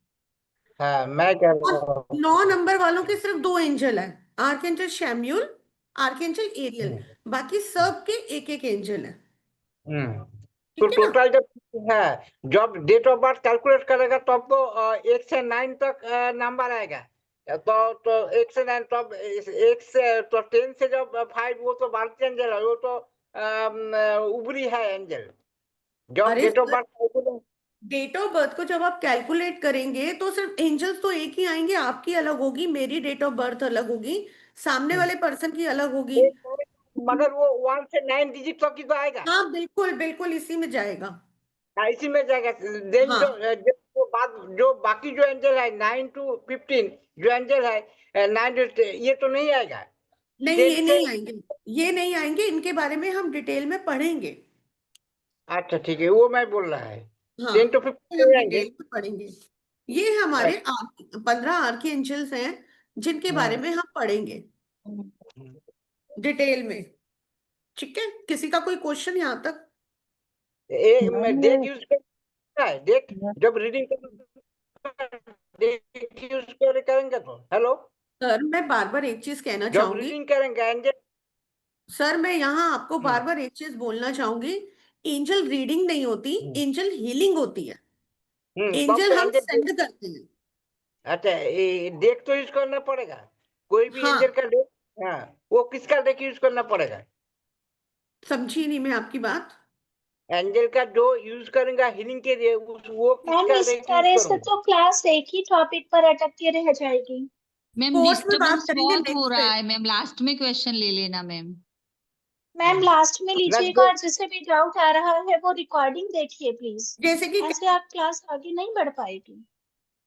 हाँ मैं कह रहा हूँ 9 नंबर वालों के सिर्फ 2 एंजल है, आर्कएंजल शैम्यूल, आर्कएंजल एरियल, बाकी सब के एक एक एंजल है। तो ठीक है ना? टोटल जब है, जब डेट ऑफ बर्थ कैलकुलेट करेगा तब तो 1 से 9 तक नंबर आएगा। तो 1 से 9, तब 1 से तो 10 से जब 5, वो तो बार्थ एंजल है, वो तो ऊपरी है एंजल। जब अरे date of birth date of birth को जब आप कैलकुलेट करेंगे तो सिर्फ एंजल्स तो एक ही आएंगे, आपकी अलग होगी, मेरी डेट ऑफ बर्थ अलग होगी, सामने वाले पर्सन की अलग होगी। मगर वो 1 से 9 डिजिट तक की तो आएगा। हाँ बिल्कुल बिल्कुल, इसी में जाएगा। हाँ, इसी में जाएगा। देन हाँ जो बाकी जो एंजल है 9 to 15 जो एंजल है 9 ये तो नहीं आएगा। नहीं, 10 ये से नहीं आएंगे, ये नहीं आएंगे, इनके बारे में हम डिटेल में पढ़ेंगे। अच्छा ठीक है, वो मैं बोल रहा है हाँ 10 to 15 हम नहीं आएंगे। डिटेल में पढ़ेंगे। ये हमारे 15 आर्की एंजल्स हैं जिनके बारे में हम पढ़ेंगे डिटेल में। ठीक है, किसी का कोई क्वेश्चन यहाँ तक? मैं डेट यूज करना है, डेट जब रीडिंग डेट यूज करेंगे तो हेलो, सर मैं बार बार एक चीज कहना जब चाहूंगी, रीडिंग करेंगे एंजल। सर मैं यहाँ आपको बार बार एक चीज बोलना चाहूंगी, एंजल रीडिंग नहीं होती, एंजल हीलिंग होती है। तब एंजल तो हम एंजल। सेंड करते हैं। अच्छा, ये डेट तो यूज करना पड़ेगा, कोई भी हाँ, एंजल का डेट। हाँ, वो किसका डेट यूज करना पड़ेगा? समझी नहीं मैं आपकी बात। एंजल का जो यूज करेंगे हीलिंग के लिए, वो मैम किसका इस डेट यूज तरह से करूंगा? तो क्लास एक ही टॉपिक पर अटक के रह जाएगी। मैम कोर्स में बात डिस्टरबेंस करेंगे बहुत हो नेक्स्ट रहा पे। है मैम, लास्ट में क्वेश्चन ले लेना मैम। मैम लास्ट में ना लीजिएगा, और जिसे भी डाउट आ रहा है वो रिकॉर्डिंग देखिए प्लीज, जैसे कि ऐसे आप क्लास आगे नहीं बढ़ पाएगी।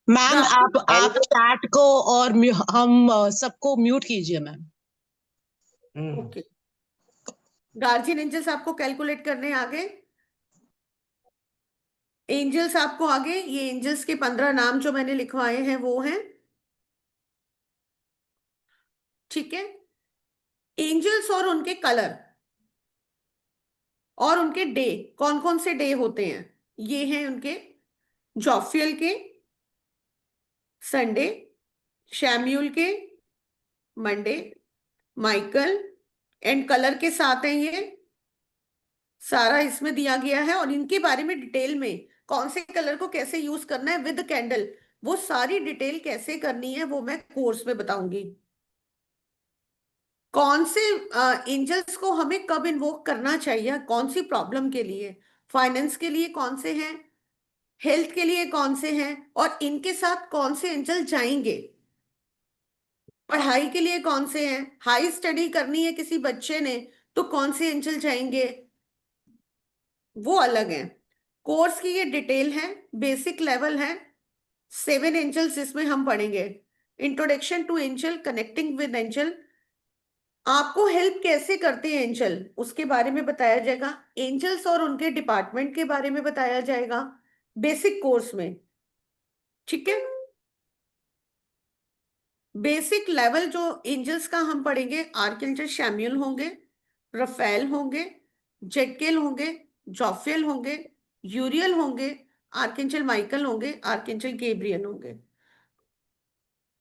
मैम आप एंजल। चैट को और हम सबको म्यूट कीजिए मैम। ओके, गार्जियन एंजल्स आपको कैलकुलेट करने आ गए, एंजल्स आपको आगे, ये एंजल्स के 15 नाम जो मैंने लिखवाए हैं वो हैं। ठीक है, एंजल्स और उनके कलर और उनके डे, कौन कौन से डे होते हैं, ये हैं उनके: जॉफियल के संडे, शैम्यूल के मंडे, माइकल, एंड कलर के साथ हैं ये, सारा इसमें दिया गया है। और इनके बारे में डिटेल में, कौन से कलर को कैसे यूज करना है विद कैंडल, वो सारी डिटेल कैसे करनी है वो मैं कोर्स में बताऊंगी। कौन से एंजल्स को हमें कब इन्वोक करना चाहिए, कौन सी प्रॉब्लम के लिए, फाइनेंस के लिए कौन से हैं, हेल्थ के लिए कौन से हैं, और इनके साथ कौन से एंजल जाएंगे, पढ़ाई के लिए कौन से हैं, हाई स्टडी करनी है किसी बच्चे ने तो कौन से एंजल जाएंगे, वो अलग है। कोर्स की ये डिटेल है, बेसिक लेवल है, 7 एंजल्स इसमें हम पढ़ेंगे। Introduction to angel, connecting with angel, आपको हेल्प कैसे करते हैं एंजल उसके बारे में बताया जाएगा, एंजल्स और उनके डिपार्टमेंट के बारे में बताया जाएगा बेसिक कोर्स में। ठीक है, बेसिक लेवल जो एंजल्स का हम पढ़ेंगे, आर्कएंजल शैम्यूल होंगे, रफेल होंगे, जेटकेल होंगे, जॉफियल होंगे, यूरियल होंगे, आर्कएंजल माइकल होंगे, आर्कएंजल गैब्रियल होंगे।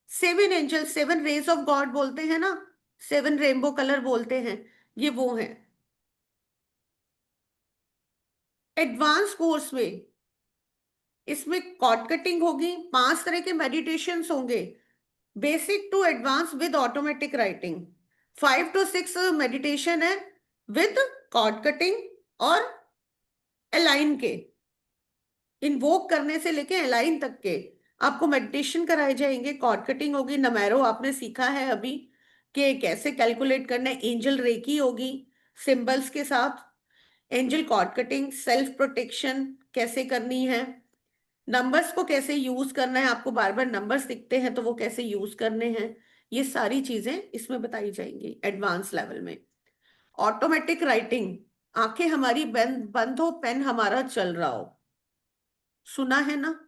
7 एंजल, 7 रेज ऑफ गॉड बोलते हैं ना, 7 रेनबो कलर बोलते हैं, ये वो हैं। एडवांस कोर्स में इसमें कॉर्ड कटिंग होगी, 5 तरह के मेडिटेशंस होंगे, basic to advance with automatic writing. 5 to 6 meditation है विद कॉर्ड कटिंग और अलाइन के, इन्वोक करने से लेके अलाइन तक के आपको मेडिटेशन कराए जाएंगे। कॉर्ड कटिंग होगी, नमैरो आपने सीखा है अभी कि कैसे कैलकुलेट करना है, एंजल रेकी होगी सिंबल्स के साथ, angel cord cutting, self protection कैसे करनी है, नंबर्स को कैसे यूज करना है, आपको बार बार नंबर्स दिखते हैं तो वो कैसे यूज करने हैं, ये सारी चीजें इसमें बताई जाएंगी एडवांस लेवल में। ऑटोमेटिक राइटिंग, आंखें हमारी बंद बंद हो, पेन हमारा चल रहा हो। सुना है ना?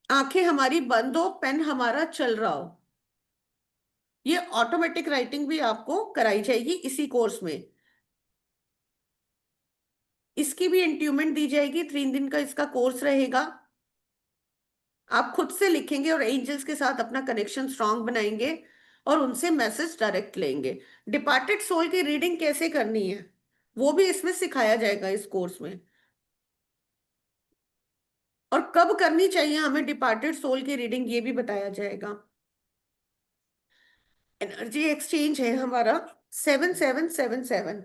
आंखें हमारी बंद हो, पेन हमारा चल रहा हो। ये ऑटोमेटिक राइटिंग भी आपको कराई जाएगी इसी कोर्स में। इसकी भी इंट्यूमेंट दी जाएगी, 3 दिन का इसका कोर्स रहेगा। आप खुद से लिखेंगे और एंजल्स के साथ अपना कनेक्शन स्ट्रांग बनाएंगे और उनसे मैसेज डायरेक्ट लेंगे। डिपार्टेड सोल की रीडिंग कैसे करनी है वो भी इसमें सिखाया जाएगा इस कोर्स में, और कब करनी चाहिए हमें डिपार्टेड सोल की रीडिंग ये भी बताया जाएगा। एनर्जी एक्सचेंज है हमारा 7777,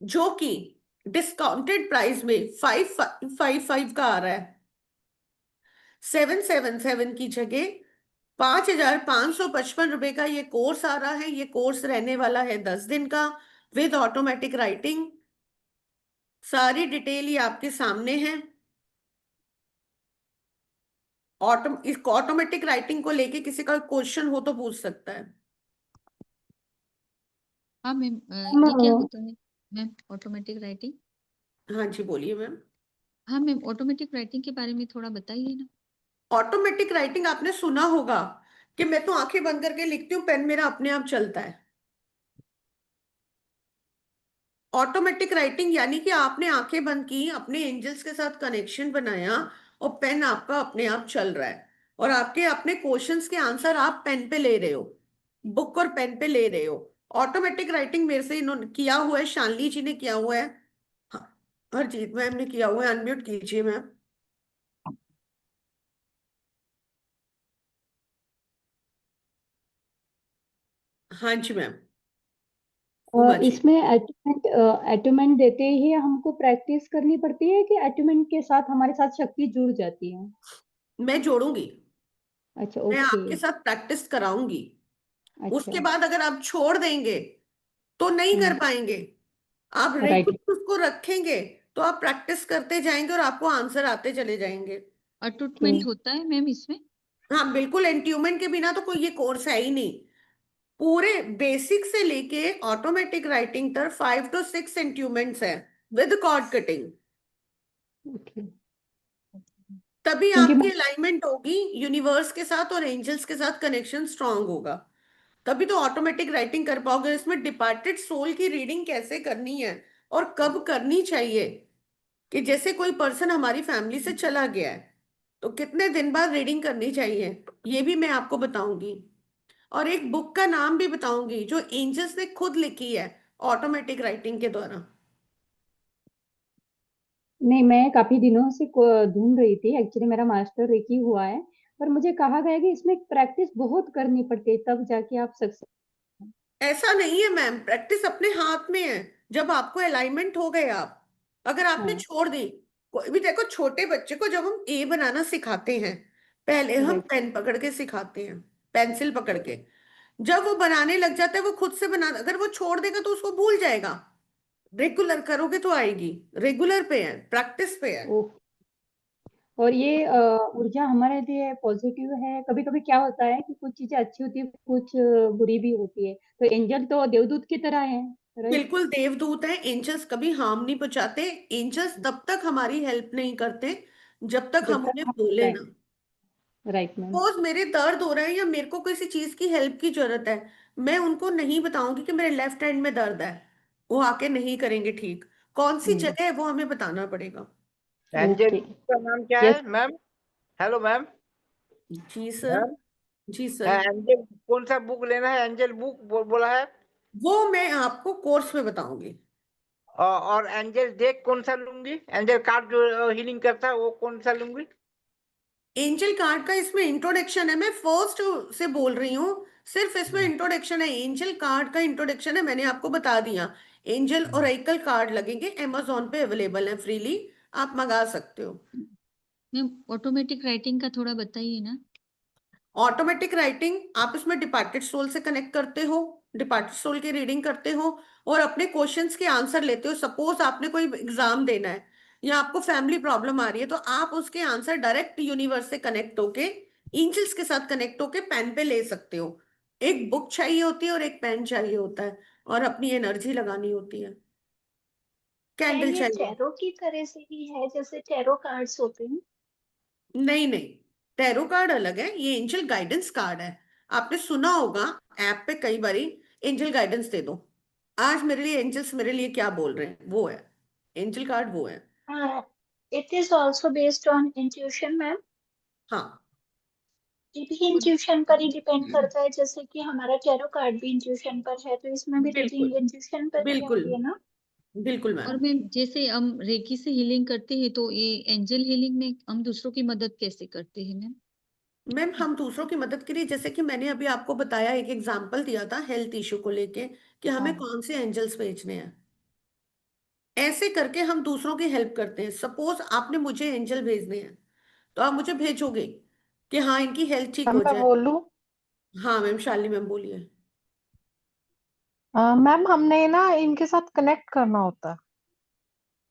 जो कि डिस्काउंटेड प्राइस में 555 का आ रहा है। 777 की जगह 5,555 का ये कोर्स आ रहा है। ये कोर्स रहने वाला है 10 दिन का, विद ऑटोमेटिक राइटिंग। सारी डिटेल ये आपके सामने है। ऑटोमेटिक राइटिंग को लेके किसी का क्वेश्चन हो तो पूछ सकता है। हाँ मैम, ये क्या होता है मैम ऑटोमेटिक राइटिंग? हाँ जी, बोलिए मैम। हाँ मैम, ऑटोमेटिक राइटिंग के बारे में थोड़ा बताइए ना। ऑटोमेटिक राइटिंग आपने सुना होगा कि मैं तो आंखें बंद करके लिखती हूँ, पेन मेरा अपने आप चलता है। ऑटोमेटिक राइटिंग यानी कि आपने आंखें बंद की, अपने एंजल्स के साथ कनेक्शन बनाया और पेन आपका अपने आप चल रहा है, और आपके अपने क्वेश्चंस के आंसर आप पेन पे ले रहे हो, बुक और पेन पे ले रहे हो। ऑटोमेटिक राइटिंग मेरे से इन्होंने किया हुआ है, शानली जी ने किया हुआ है, हाँ, हरजीत मैम ने किया हुआ है। अनम्यूट कीजिए मैम। हाँ जी मैम, उमा जी। इसमें एटोमेंट देते ही हमको प्रैक्टिस करनी पड़ती है कि एटोमेंट के साथ हमारे साथ शक्ति जुड़ जाती है? मैं जोड़ूंगी, अच्छा, मैं ओके। आपके साथ प्रैक्टिस कराऊंगी। अच्छा। उसके बाद अगर आप छोड़ देंगे तो नहीं कर पाएंगे। आप राइट। रेगुलर उसको रखेंगे तो आप प्रैक्टिस करते जाएंगे और आपको आंसर आते चले जाएंगे। अटूटमेंट होता है मैम इसमें? हाँ बिल्कुल, एंट्यूमेंट के बिना तो कोई ये कोर्स है ही नहीं। पूरे बेसिक से लेके ऑटोमेटिक राइटिंग तक 5 to 6 एंट्यूमेंट्स है विद कॉर्ड कटिंग। ओके। तभी क्योंकि आपकी अलाइनमेंट होगी यूनिवर्स के साथ और एंजल्स के साथ, कनेक्शन स्ट्रांग होगा, तभी तो ऑटोमेटिक राइटिंग कर पाओगे। इसमें डिपार्टेड सोल की रीडिंग कैसे करनी है और कब करनी चाहिए, कि जैसे कोई पर्सन हमारी फैमिली से चला गया है तो कितने दिन बाद रीडिंग करनी चाहिए, ये भी मैं आपको बताऊंगी। और एक बुक का नाम भी बताऊंगी जो एंजल्स ने खुद लिखी है ऑटोमेटिक राइटिंग के द्वारा। नहीं, मैं काफी दिनों से ढूंढ रही थी। एक्चुअली मेरा मास्टर रेकी हुआ है, पर मुझे कहा गया कि इसमें प्रैक्टिस बहुत करनी पड़ती है, तब जाके आप सक्सेस। ऐसा नहीं है मैम, प्रैक्टिस अपने हाथ में है। जब आपको अलाइनमेंट हो गए, आप अगर आपने हाँ। छोड़ दी, कोई भी देखो, छोटे बच्चे को जब हम ए बनाना सिखाते हैं, पहले हम राइट। पेन पकड़ के सिखाते हैं, पेंसिल पकड़ के। जब वो बनाने लग जाता है, वो खुद से बना, अगर वो छोड़ देगा तो उसको भूल जाएगा। रेगुलर करोगे तो आएगी, रेगुलर पे है, प्रैक्टिस पे है। ओ, और ये ऊर्जा हमारे लिए पॉजिटिव है। कभी कभी क्या होता है कि कुछ चीजें अच्छी होती है, कुछ बुरी भी होती है। तो एंजल तो देवदूत की तरह है, राइट? बिल्कुल देवदूत है, एंजल्स कभी हार्म नहीं पहुंचाते। एंजल्स तब तक हमारी हेल्प नहीं करते जब तक जब हम तक उन्हें हम। बोले राइट। ना। Right ma'am. सपोज मेरे दर्द हो रहा है या मेरे को किसी चीज की हेल्प की जरूरत है, मैं उनको नहीं बताऊंगी कि मेरे लेफ्ट हैंड में दर्द है, वो आके नहीं करेंगे ठीक। कौन सी जगह है वो हमें बताना पड़ेगा। Angel okay. का नाम क्या यस। है मैम? Hello ma'am. जी सर। मैम, जी सर। एंजल कौन सा बुक लेना है? एंजल बुक बोला है। वो मैं आपको कोर्स में बताऊंगी। और एंजल देख कौन सा लूंगी? एंजल कार्ड जो हीलिंग करता है वो कौन सा लूंगी? एंजल कार्ड का इसमें इंट्रोडक्शन है, मैं फर्स्ट से बोल रही हूँ। सिर्फ इसमें इंट्रोडक्शन है, एंजल कार्ड का इंट्रोडक्शन है, मैंने आपको बता दिया। एंजल ओरेकल कार्ड लगेंगे, अमेजोन पे अवेलेबल है, फ्रीली आप मंगा सकते हो। मैम ऑटोमेटिक राइटिंग का थोड़ा बताइए ना। ऑटोमेटिक राइटिंग आप इसमें डिपार्टेड सोल से कनेक्ट करते हो, डिपार्टेड सोल की रीडिंग करते हो और अपने क्वेश्चंस के आंसर लेते हो। सपोज आपने कोई एग्जाम देना है या आपको फैमिली प्रॉब्लम आ रही है, तो आप उसके आंसर डायरेक्ट यूनिवर्स से कनेक्ट होके, एंजल्स के साथ कनेक्ट होके पेन पे ले सकते हो। एक बुक चाहिए होती है और एक पेन चाहिए होता है, और अपनी एनर्जी लगानी होती है। क्या कैंडल ये चाहिए। टैरो की तरह से ही है जैसे टैरो कार्ड्स होते हैं? नहीं नहीं, टैरो कार्ड अलग है, ये एंजल गाइडेंस कार्ड है। आपने सुना होगा ऐप पे कई बारी, एंजल गाइडेंस दे दो, आज मेरे लिए एंजल्स मेरे लिए क्या बोल रहे हैं, वो है एंजल कार्ड, वो है। It is also based on intuition ma'am? हाँ ये भी इंट्यूशन पर ही डिपेंड करता है, जैसे कि हमारा टैरो कार्ड भी इंट्यूशन पर है, तो इसमें भी रीडिंग बिल्कुल, इंट्यूशन पर ही बिल्कुल, होती है ना? बिल्कुल और मैम। मैम जैसे हम रेकी से हीलिंग करते हैं तो ये एंजल हीलिंग में हम दूसरों की मदद कैसे करते हैं मैम? मैम हम दूसरों की मदद के लिए, जैसे कि मैंने अभी आपको बताया, एक एग्जांपल दिया था हेल्थ इशू को लेके, कि हमें हाँ कौन से एंजल्स भेजने हैं, ऐसे करके हम दूसरों की हेल्प करते हैं। सपोज आपने मुझे एंजल भेजने हैं, तो आप मुझे भेजोगे कि हाँ इनकी हेल्थ ठीक मैम हो मैं जाए। बोलूं? हाँ मैम, शालिनी मैम बोलिए। मैम हमने ना इनके साथ कनेक्ट करना होता है।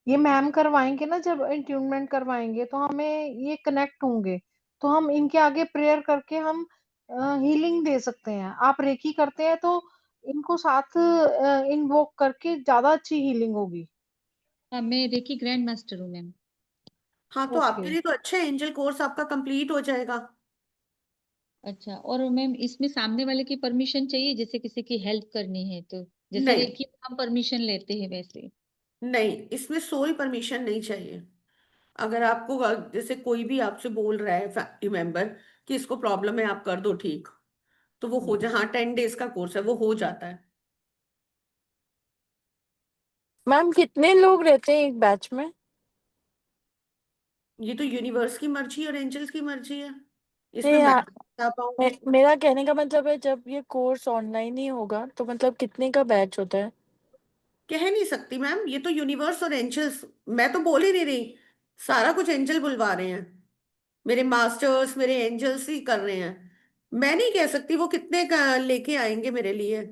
ये मैम करवाएंगे ना, जब इंट्यूनमेंट करवाएंगे तो हमें ये कनेक्ट होंगे, तो हम इनके आगे प्रेयर करके हम हीलिंग दे सकते हैं। आप रेकी करते हैं तो इनको साथ इन्वोक करके ज्यादा अच्छी हीलिंग होगी। हाँ, मैं रेकी ग्रैंड मास्टर हूँ मैम। हाँ तो आपके ओके लिए तो अच्छा है, एंजल कोर्स आपका कंप्लीट हो जाएगा। अच्छा, और मैम इसमें सामने वाले की परमिशन चाहिए, जैसे किसी की हेल्प करनी है तो जैसे नहीं रेकी में हम परमिशन लेते हैं वैसे? नहीं, इसमें सोल परमिशन नहीं चाहिए। अगर आपको जैसे कोई भी आपसे बोल रहा है फैमिली मेंबर कि इसको प्रॉब्लम है, आप कर दो ठीक, तो वो हो जा, हाँ 10 डेज का कोर्स है, वो हो जाता है। मैम कितने लोग रहते हैं एक बैच में? ये तो यूनिवर्स की मर्जी और एंजल्स की मर्जी है, इसमें नहीं मैं नहीं बता पाऊंगी। मेरा कहने का मतलब है जब ये कोर्स ऑनलाइन ही होगा तो मतलब कितने का बैच होता है? कह नहीं सकती मैम, ये तो यूनिवर्स और एंजल्स, मैं तो बोल ही नहीं रही, सारा कुछ एंजल बुलवा रहे हैं, मेरे मास्टर्स मेरे एंजल्स ही कर रहे हैं। मैं नहीं कह सकती वो कितने का लेके आएंगे मेरे लिए।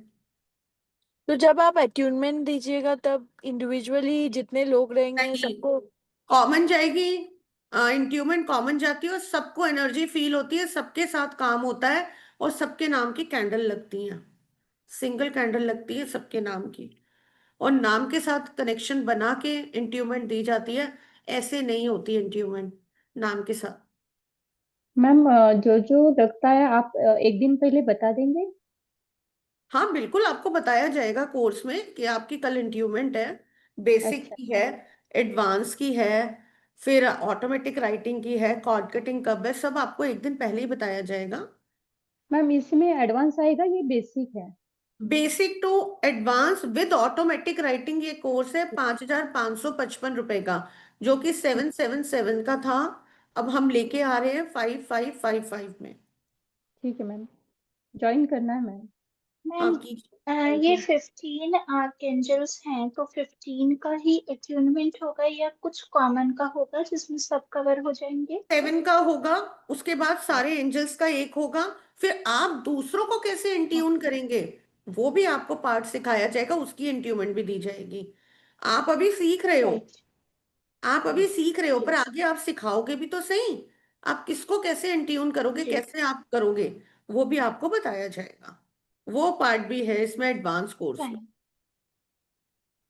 तो जब आप अट्यूनमेंट दीजिएगा तब इंडिविजुअली जितने लोग रहेंगे नहीं, सबको? कॉमन जाएगी, इंट्यूमेंट कॉमन जाती है, और सबको एनर्जी फील होती है, सबके साथ काम होता है, और सबके नाम की कैंडल लगती हैं, सिंगल कैंडल लगती है सबके नाम की, और नाम के साथ कनेक्शन बना के इंट्यूमेंट दी जाती है। ऐसे नहीं होती इंट्यूमेंट नाम के साथ। मैम जो जो लगता है आप एक दिन पहले बता देंगे? हाँ बिल्कुल, आपको बताया जाएगा कोर्स में कि आपकी कल इंट्यूमेंट है, बेसिक अच्छा की है, एडवांस की है, फिर ऑटोमेटिक राइटिंग की है, कॉर्ड कटिंग कब है, सब आपको एक दिन पहले ही बताया जाएगा। मैम इसमें एडवांस आएगा, ये बेसिक है? Basic to advance with automatic writing ये कोर्स है 5,555 रुपए का, जो कि 777 का था, अब हम लेके आ रहे हैं 5,555 में। ठीक है मैम, ज्वाइन करना है मैम। हाँ मैम की। ये 15 आर्कएंजल्स हैं, तो 15 का ही अट्यूनमेंट होगा या कुछ कॉमन का होगा जिसमें सब कवर हो जाएंगे? 7 का होगा, उसके बाद सारे एंजल्स का एक होगा, फिर आप दूसरों को कैसे इंट्यून करेंगे, वो भी आपको पार्ट सिखाया जाएगा, उसकी इंट्यूमेंट भी दी जाएगी। आप अभी सीख रहे हो, राइट। आप अभी सीख रहे हो, जी पर आगे आप सिखाओगे भी तो सही, आप किसको कैसे इंट्यून करोगे, जी। कैसे आप करोगे, वो भी आपको बताया जाएगा। वो पार्ट भी है इसमें एडवांस कोर्स में। फाइन।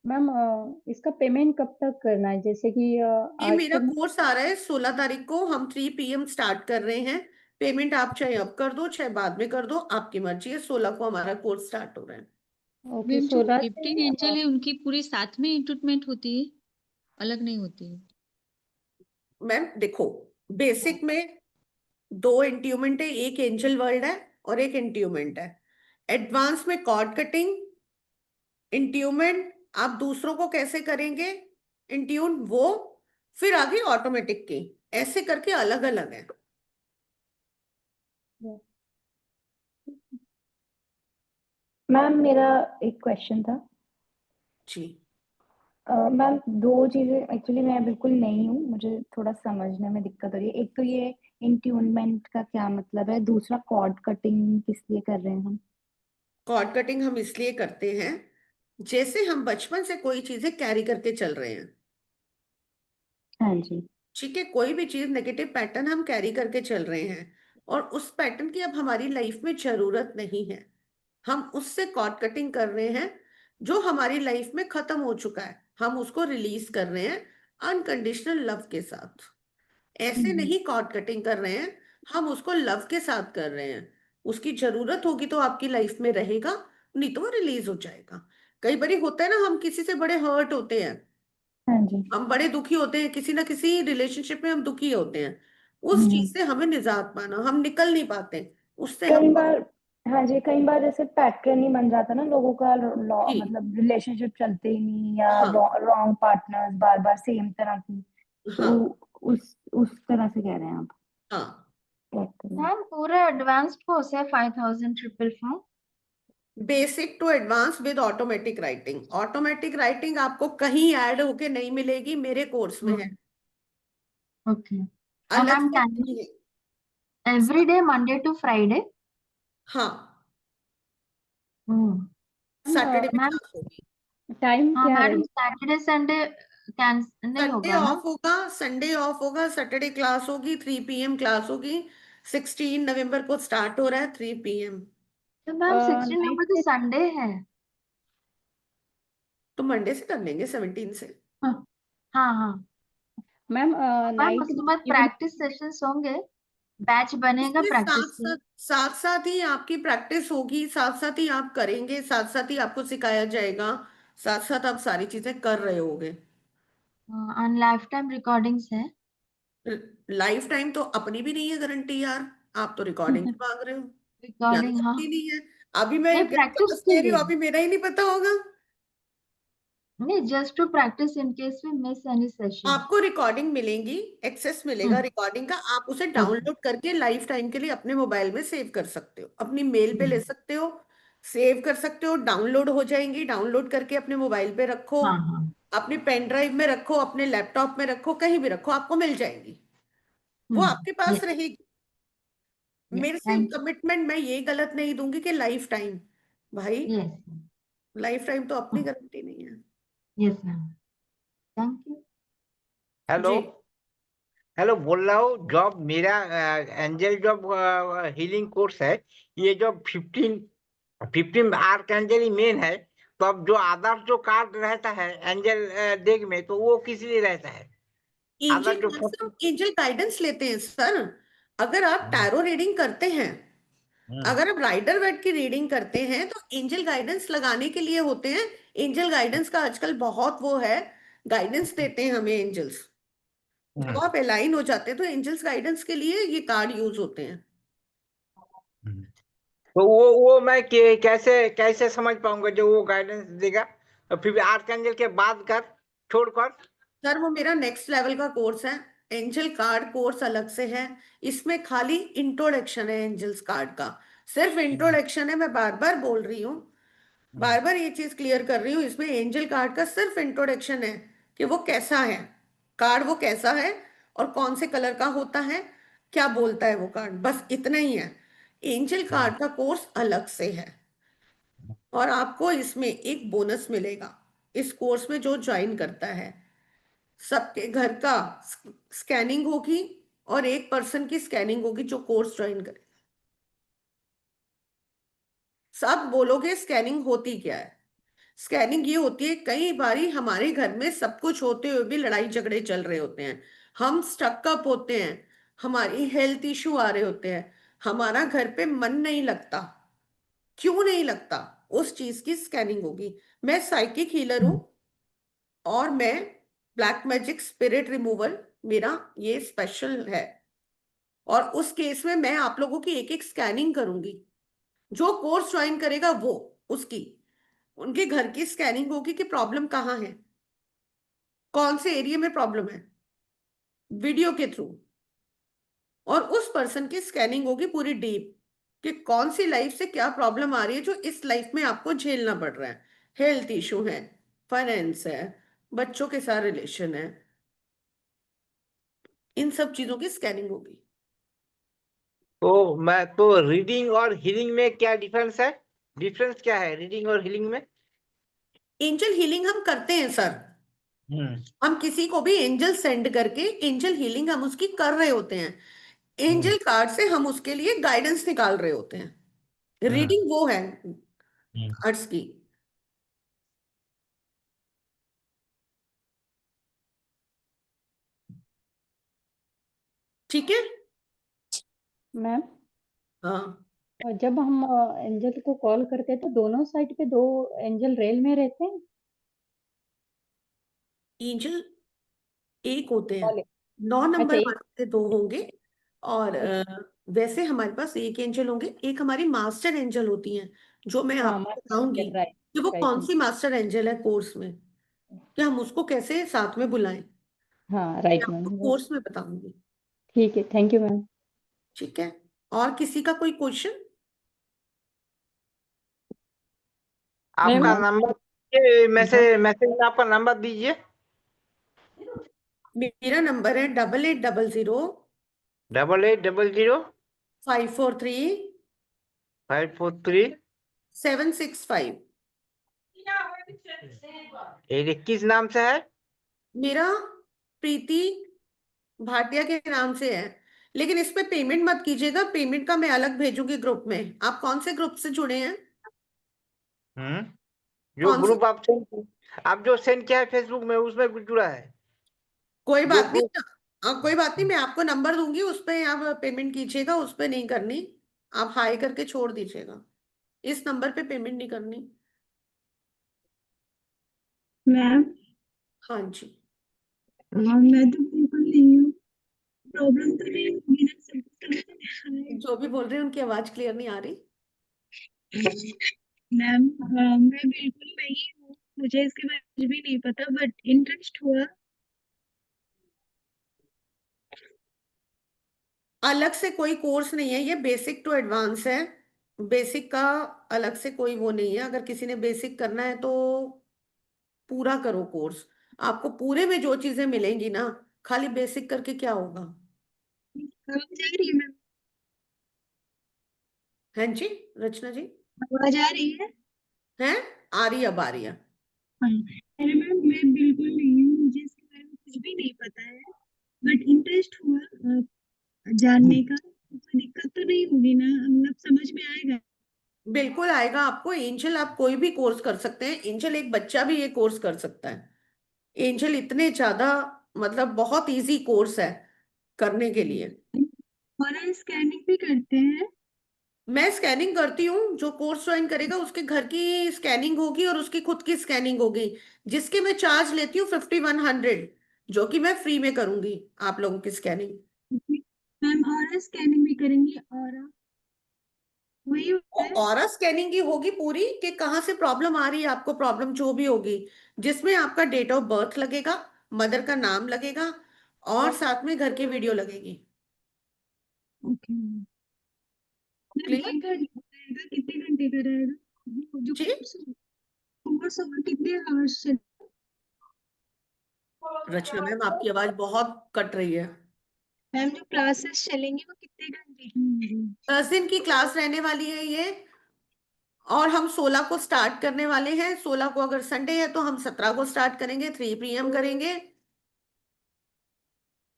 मैम इसका पेमेंट कब तक करना है, जैसे कि ये आज मेरा करना? कोर्स आ रहा है 16 तारीख को, हम 3 PM स्टार्ट कर रहे हैं। पेमेंट आप चाहे अब कर दो चाहे बाद में कर दो, आपकी मर्जी है, 16 को हमारा कोर्स स्टार्ट हो रहा है। ओके मैम जो 16 से 15 एंजल है उनकी पूरी साथ में ट्रीटमेंट होती है, अलग नहीं होती है? मैम देखो, बेसिक में 2 इंट्यूमेंट है, एक एंजल वर्ल्ड है और एक इंट्यूमेंट है। एडवांस में कॉर्ड कटिंग, इंट्यूमेंट, आप दूसरों को कैसे करेंगे इंट्यून, वो, फिर आगे ऑटोमेटिक की, ऐसे करके अलग अलग है। मैम मेरा एक क्वेश्चन था। जी। मैम दो चीजें, एक्चुअली मैं बिल्कुल नई हूँ, मुझे थोड़ा समझने में दिक्कत हो रही है। एक तो ये इंट्यूनमेंट का क्या मतलब है, दूसरा कॉर्ड कटिंग किस लिए कर रहे हैं हम? कॉर्ड कटिंग हम इसलिए करते हैं, जैसे हम बचपन से कोई चीजें कैरी करके चल रहे हैं, हाँ जी। ठीक है, कोई भी चीज नेगेटिव पैटर्न हम कैरी करके चल रहे हैं, और उस पैटर्न की अब हमारी लाइफ में जरूरत नहीं है, हम उससे कॉर्ड कटिंग कर रहे हैं। जो हमारी लाइफ में खत्म हो चुका है हम उसको रिलीज कर रहे हैं अनकंडीशनल लव के साथ। ऐसे नहीं कॉर्ड कटिंग कर रहे हैं, हम उसको लव के साथ कर रहे हैं। उसकी जरूरत होगी तो आपकी लाइफ में रहेगा, नहीं तो वो रिलीज हो जाएगा। कई बार होता है ना, हम किसी से बड़े हर्ट होते हैं, हाँ जी। हम बड़े दुखी होते हैं, किसी ना किसी रिलेशनशिप में हम दुखी होते हैं। उस चीज से हमें निजात पाना, हम निकल नहीं पाते उससे, कई हम बार, हाँ जी, कई बार जैसे पैटर्न ही बन जाता है ना लोगों का, जी मतलब रिलेशनशिप चलते ही नहीं, या हाँ रॉन्ग पार्टनर्स बार बार सेम तरह की, तो हाँ उस तरह से कह रहे हैं आप। हाँ। पैटर्न। मैम पूरा एडवांस्ड कोर्स है 5555। Basic to advance with automatic writing. Automatic writing आपको कहीं ऐड होके नहीं मिलेगी, मेरे कोर्स में है, ओके। अलग मैम से टाइमिंग नहीं है। Every day Monday to Friday. हाँ, सैटरडे में मैम क्लास होगी। टाइम हाँ क्या मैडम, रहेगा? सैटरडे संडे कैंसिल नहीं संडे होगा ना? ऑफ होगा, संडे ऑफ होगा, सैटरडे क्लास होगी, 3 PM क्लास होगी। 16 नवंबर को स्टार्ट हो रहा है 3 PM। तो मैम 16 नाइट नंबर तो से संडे है। तो मंडे से कर लेंगे, 17 से। हाँ हाँ। मैम मैम नाइट उसके बाद इवनिंग। प्रैक्टिस सेशंस होंगे, बैच बनेगा इसमें प्रैक्टिस के। साथ साथ ही आपकी प्रैक्टिस होगी, साथ साथ ही आप करेंगे, साथ साथ ही आपको सिखाया जाएगा, साथ साथ आप सारी चीजें कर रहे होगे। ऑन लाइफ टाइम रिकॉर्डिंग्स है। लाइफ टाइम तो अपनी भी नहीं है गारंटी यार, आप तो रिकॉर्डिंग मांग रहे हो, रिकॉर्डिंग हाँ, गारंटी नहीं है। अभी मैं नहीं प्रैक्टिस क्लास के ले रही हूँ, लिए, अभी मेरा ही नहीं पता होगा। नहीं just to practice in case we miss any session. आपको रिकॉर्डिंग मिलेंगी, एक्सेस मिलेगा रिकॉर्डिंग का, आप उसे ओके। डाउनलोड करके लाइफ टाइम के लिए अपने मोबाइल में सेव कर सकते हो, अपनी मेल पे ले सकते हो, सेव कर सकते हो, डाउनलोड हो जाएंगी, डाउनलोड करके अपने मोबाइल पे रखो, हाँ हाँ। अपनी पेन ड्राइव में रखो, अपने लैपटॉप में रखो, कहीं भी रखो, आपको मिल जाएंगी, वो आपके पास यस रहेगी। यस, मेरे से थैंक कमिटमेंट मैं ये गलत नहीं दूंगी कि लाइफ टाइम, भाई यू। यस लाइफ टाइम तो अपनी गारंटी नहीं है। Yes ma'am, thank you. Hello जी हेलो, बोल रहा हूँ जॉब मेरा एंजल जॉब हीलिंग कोर्स है। ये जो 15 आर्क एंजल ही मेन है। तो अब जो आदर्श जो कार्ड रहता है एंजल डेक में, तो वो किस लिए रहता है? एंजल आदर्श जो कार्ड से 40। हम एंजल गाइडेंस लेते हैं सर। अगर आप टैरो रीडिंग करते हैं, अगर आप राइडर वेट की रीडिंग करते हैं तो एंजल गाइडेंस लगाने के लिए होते हैं। एंजल गाइडेंस का आजकल बहुत वो है, गाइडेंस देते हैं हमें एंजल्स। जब आप अलाइन हो जाते हैं तो एंजल्स गाइडेंस के लिए ये कार्ड यूज होते हैं। तो वो मैं कैसे कैसे समझ पाऊंगा जो वो गाइडेंस देगा? और फिर आर्क एंजल के बाद कर छोड़कर। सर वो मेरा नेक्स्ट लेवल का कोर्स है, एंजल कार्ड कोर्स अलग से है। इसमें खाली इंट्रोडक्शन है एंजल्स कार्ड का, सिर्फ इंट्रोडक्शन है। मैं बार बार बोल रही हूँ, बार बार ये चीज क्लियर कर रही हूँ, इसमें एंजल कार्ड का सिर्फ इंट्रोडक्शन है कि वो कैसा है, कार्ड वो कैसा है और कौन से कलर का होता है, क्या बोलता है वो कार्ड, बस इतना ही है। एंजल कार्ड का कोर्स अलग से है। और आपको इसमें एक बोनस मिलेगा, इस कोर्स में जो ज्वाइन करता है सबके घर का स्कैनिंग होगी, और एक पर्सन की स्कैनिंग होगी जो कोर्स ज्वाइन करे। सब बोलोगे स्कैनिंग होती क्या है? स्कैनिंग ये होती है, कई बारी हमारे घर में सब कुछ होते हुए भी लड़ाई झगड़े चल रहे होते हैं, हम स्टक अप होते हैं, हमारी हेल्थ इश्यू आ रहे होते हैं, हमारा घर पे मन नहीं लगता, क्यों नहीं लगता, उस चीज की स्कैनिंग होगी। मैं साइकिक हीलर हूं, और मैं ब्लैक मैजिक स्पिरिट रिमूवल, मेरा ये स्पेशल है। और उस केस में मैं आप लोगों की एक एक स्कैनिंग करूंगी। जो कोर्स ज्वाइन करेगा वो, उसकी उनके घर की स्कैनिंग होगी कि प्रॉब्लम कहाँ है, कौन से एरिया में प्रॉब्लम है, वीडियो के थ्रू। और उस पर्सन की स्कैनिंग होगी पूरी डीप कि कौन सी लाइफ से क्या प्रॉब्लम आ रही है जो इस लाइफ में आपको झेलना पड़ रहा है। हेल्थ इशू है, फाइनेंस है, बच्चों के साथ रिलेशन है, इन सब चीजों की स्कैनिंग होगी। तो मैं तो रीडिंग और हीलिंग में क्या डिफरेंस है? डिफरेंस क्या है रीडिंग और हीलिंग में? एंजल हीलिंग हम करते हैं सर, हम किसी को भी एंजल सेंड करके एंजल हीलिंग हम उसकी कर रहे होते हैं। एंजल कार्ड से हम उसके लिए गाइडेंस निकाल रहे होते हैं। रीडिंग वो है, अर्थ की। ठीक है मैम, हाँ। और जब हम एंजल को कॉल करते हैं तो दोनों साइड पे 2 एंजल रेल में रहते हैं? एंजल एक होते हैं, वाले 9 अच्छा नंबर एक वाले से 2 होंगे। और अच्छा वैसे हमारे पास एक एंजल होंगे, एक हमारी मास्टर एंजल होती हैं, जो मैं हाँ आपको मास्टर बताऊंगी एंजल, राइट कि वो राइट। कौन सी मास्टर एंजल है कोर्स में, कि हम उसको कैसे साथ में बुलाएं। हाँ मैं राइट आपको मैम, कोर्स में बताऊंगी। ठीक है, थैंक यू मैम। ठीक है, और किसी का कोई क्वेश्चन? आपका मैम नंबर मैसेज मैसेज में आपका नंबर दीजिए। मेरा नंबर है 8800 8800 543 543 765। ये किस नाम से है? मेरा प्रीति भाटिया के नाम से है, लेकिन इस पे पेमेंट मत कीजिएगा, पेमेंट का मैं अलग भेजूंगी ग्रुप में। आप कौन से ग्रुप से जुड़े हैं? जो कौन से? ग्रुप आप जो सेंड किया है फेसबुक में उसमें जुड़ा है कोई जो बात नहीं। ग्रुप। कोई बात नहीं, मैं आपको नंबर दूंगी, उस पे आप पेमेंट कीजिएगा, उस पे नहीं करनी। आप हाई करके छोड़ दीजिएगा, इस नंबर पे पेमेंट नहीं करनी। मैम हाँ जी। हाँ, मैं तो बिल्कुल नहीं हूँ। प्रॉब्लम तो नहीं होगी ना, सब कुछ जो भी बोल रहे हैं उनकी आवाज क्लियर नहीं आ रही। मैम हाँ, मैं बिल्कुल नहीं हूँ, मुझे इसके बारे में कुछ भी नहीं पता, बट इंटरेस्ट हुआ। अलग से कोई कोर्स नहीं है, ये बेसिक टू एडवांस है। बेसिक का अलग से कोई वो नहीं है। अगर किसी ने बेसिक करना है तो पूरा करो कोर्स, आपको पूरे में जो चीजें मिलेंगी ना, खाली बेसिक करके क्या होगा। आवाज आ रही है मैम? हाँ जी रचना जी। आवाज आ रही है? हैं? आ रही है, अब आ रही है। हाँ अरे मैम, मैं बिल्कुल नहीं हूँ, मुझे इसके बारे में कुछ भी नहीं पता है, बट इंटरेस्ट हुआ जानने का। कोई दिक्कत तो नहीं होगी ना, मतलब समझ में आएगा? बिल्कुल आएगा आपको। एंजल आप कोई भी कोर्स कर सकते हैं, एंजल एक बच्चा भी ये कोर्स कर सकता है। एंजल इतने ज्यादा, मतलब बहुत इजी कोर्स है करने के लिए। और स्कैनिंग भी करते हैं? मैं स्कैनिंग करती हूँ, जो कोर्स ज्वाइन करेगा उसके घर की स्कैनिंग होगी और उसकी खुद की स्कैनिंग होगी, जिसके मैं चार्ज लेती हूँ 5100, जो कि मैं फ्री में करूंगी आप लोगों की स्कैनिंग। मैम और स्कैनिंग भी करेंगी? और वही होता है? ऑरा स्कैनिंग की होगी पूरी, कि कहाँ से प्रॉब्लम आ रही है आपको, प्रॉब्लम जो भी होगी, जिसमें आपका डेट ऑफ बर्थ लगेगा, मदर का नाम लगेगा, और साथ में घर की वीडियो लगेगी। ओके। क्लियर? एक घंटे रहेगा, कितने घंटे का रहेगा? जो जी कोर्स होगा कितने आवर्स से? रचना मैम, आपकी आवाज बहुत कट रही है। मैम जो क्लासेस चलेंगी वो कितने घंटे की होंगी? 10 दिन की क्लास रहने वाली है ये, और हम 16 को स्टार्ट करने वाले हैं। 16 को अगर संडे है तो हम 17 को स्टार्ट करेंगे, 3 PM करेंगे।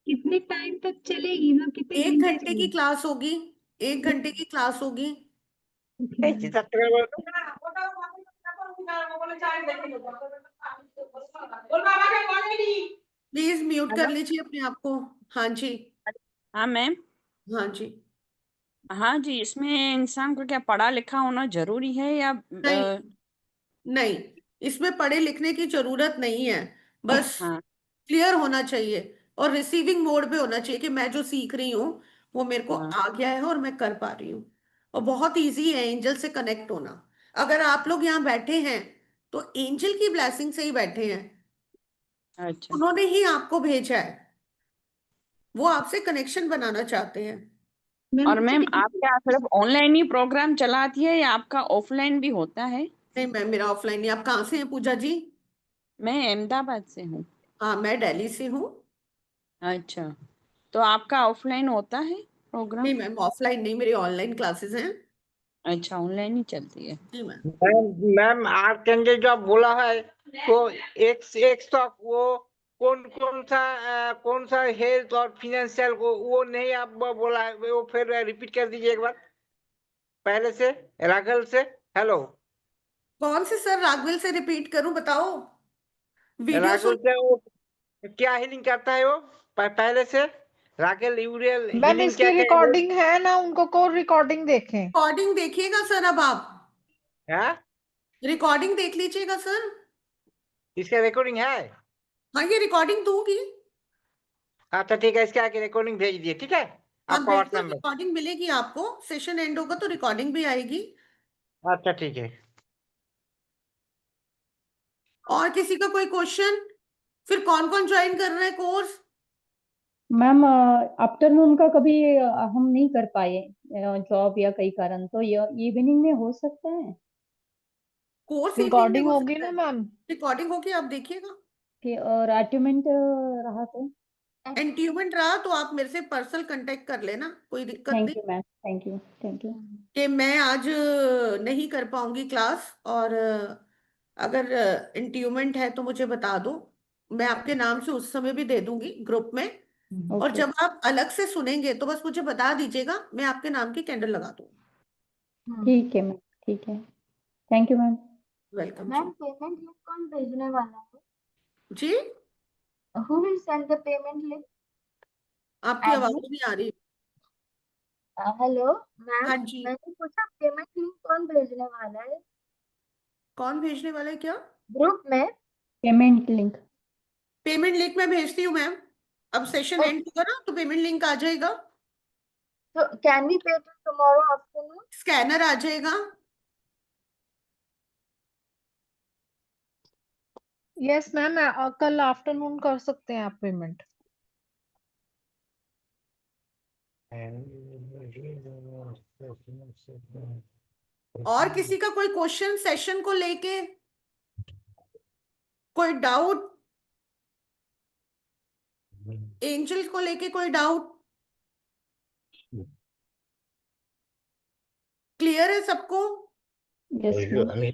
कितने टाइम तक चलेगी, मतलब कितने 1 घंटे घंटे की चलेगी? क्लास होगी, 1 घंटे की क्लास होगी। प्लीज म्यूट कर हेलो। लीजिए अपने आप को। हाँ जी। हाँ मैम। हाँ जी। हाँ जी, इसमें इंसान को क्या पढ़ा लिखा होना जरूरी है या नहीं नहीं, इसमें पढ़े लिखने की जरूरत नहीं है, बस हाँ क्लियर होना चाहिए और रिसीविंग मोड पे होना चाहिए, कि मैं जो सीख रही हूँ वो मेरे को हाँ। आ गया है और मैं कर पा रही हूँ। और बहुत इजी है एंजल से कनेक्ट होना। अगर आप लोग यहाँ बैठे हैं तो एंजल की ब्लेसिंग से ही बैठे हैं, अच्छा। उन्होंने ही आपको भेजा है, वो आपसे कनेक्शन बनाना चाहते हैं। मैम और मैम आप क्या सिर्फ ऑनलाइन ही प्रोग्राम चलाती है या आपका ऑफलाइन भी होता है? नहीं मैम, मेरा ऑफलाइन नहीं। आप कहाँ से हैं पूजा जी? मैं अहमदाबाद से हूँ। हाँ, मैं दिल्ली से हूँ। अच्छा, तो आपका ऑफलाइन होता है प्रोग्राम? नहीं मैम, ऑफलाइन नहीं, मेरी ऑनलाइन क्लासेस हैं। अच्छा, ऑनलाइन ही चलती है। जी मैम। मैम आर्कएंजल जो आप बोला है तो एक से एक स्टॉक वो कौन सा हेल्थ और फिनेंशियल को वो नहीं आप बोला है, वो फिर रिपीट कर दीजिए एक बार पहले से, राघल से। हेलो। कौन से सर? राघवेल से रिपीट करूं? बताओ। वीडियो राघव सुन। से वो क्या हीलिंग करता है वो पहले से? राकेल यूरियल मैम हीलिंग इसकी क्या क्या है वो? रिकॉर्डिंग है ना, उनको को रिकॉर्डिंग देखें। रिकॉर्डिंग देखिएगा सर, अब आप हाँ, रिकॉर्डिंग देख लीजिएगा सर। इसका रिकॉर्डिंग है? हाँ, ये रिकॉर्डिंग दूंगी। अच्छा ठीक है, इसके आगे रिकॉर्डिंग भेज दिए, ठीक है, हाँ आपका बिल्कुल, व्हाट्सएप में। रिकॉर्डिंग मिलेगी आपको। सेशन एंड होगा तो रिकॉर्डिंग भी आएगी। अच्छा ठीक है। और किसी का कोई क्वेश्चन? फिर कौन कौन ज्वाइन कर रहा है कोर्स? मैम आफ्टरनून का कभी हम नहीं कर पाए, जॉब या कई कारण, तो ये इवनिंग में हो सकता है कोर्स इवनिंग में रिकॉर्डिंग हो होगी सकता ना है। मैम। रिकॉर्डिंग होगी, आप देखिएगा। कि और अटेंडमेंट रहा तो? एंट्यूमेंट रहा तो आप मेरे से पर्सनल कांटेक्ट कर लेना, कोई दिक्कत थैंक नहीं। You ma'am, thank you, thank you. कि मैं आज नहीं कर पाऊंगी क्लास, और अगर एंट्यूमेंट है तो मुझे बता दो। मैं आपके नाम से उस समय भी दे दूंगी ग्रुप में। और ओके, जब आप अलग से सुनेंगे तो बस मुझे बता दीजिएगा, मैं आपके नाम की कैंडल लगा दूँ। ठीक है मैम, ठीक है, thank you ma'am. Welcome ma'am जी। पेमेंट लिंक कौन भेजने वाला जी, है? Who will send the payment link? आपकी आवाज Admin? नहीं आ रही। हेलो मैम, हाँ जी। मैंने पूछा पेमेंट लिंक कौन भेजने वाला है कौन भेजने वाला है क्या? ग्रुप में? Payment link? पेमेंट लिंक मैं भेजती हूँ मैम। अब सेशन एंड होगा ना तो पेमेंट लिंक आ जाएगा। So can we pay till tomorrow afternoon? Scanner आ जाएगा। यस मैम, कल आफ्टरनून कर सकते हैं आप पेमेंट। और किसी का कोई क्वेश्चन सेशन को लेके? कोई डाउट? एंजल को लेके कोई डाउट? क्लियर है सबको? Yes ma'am.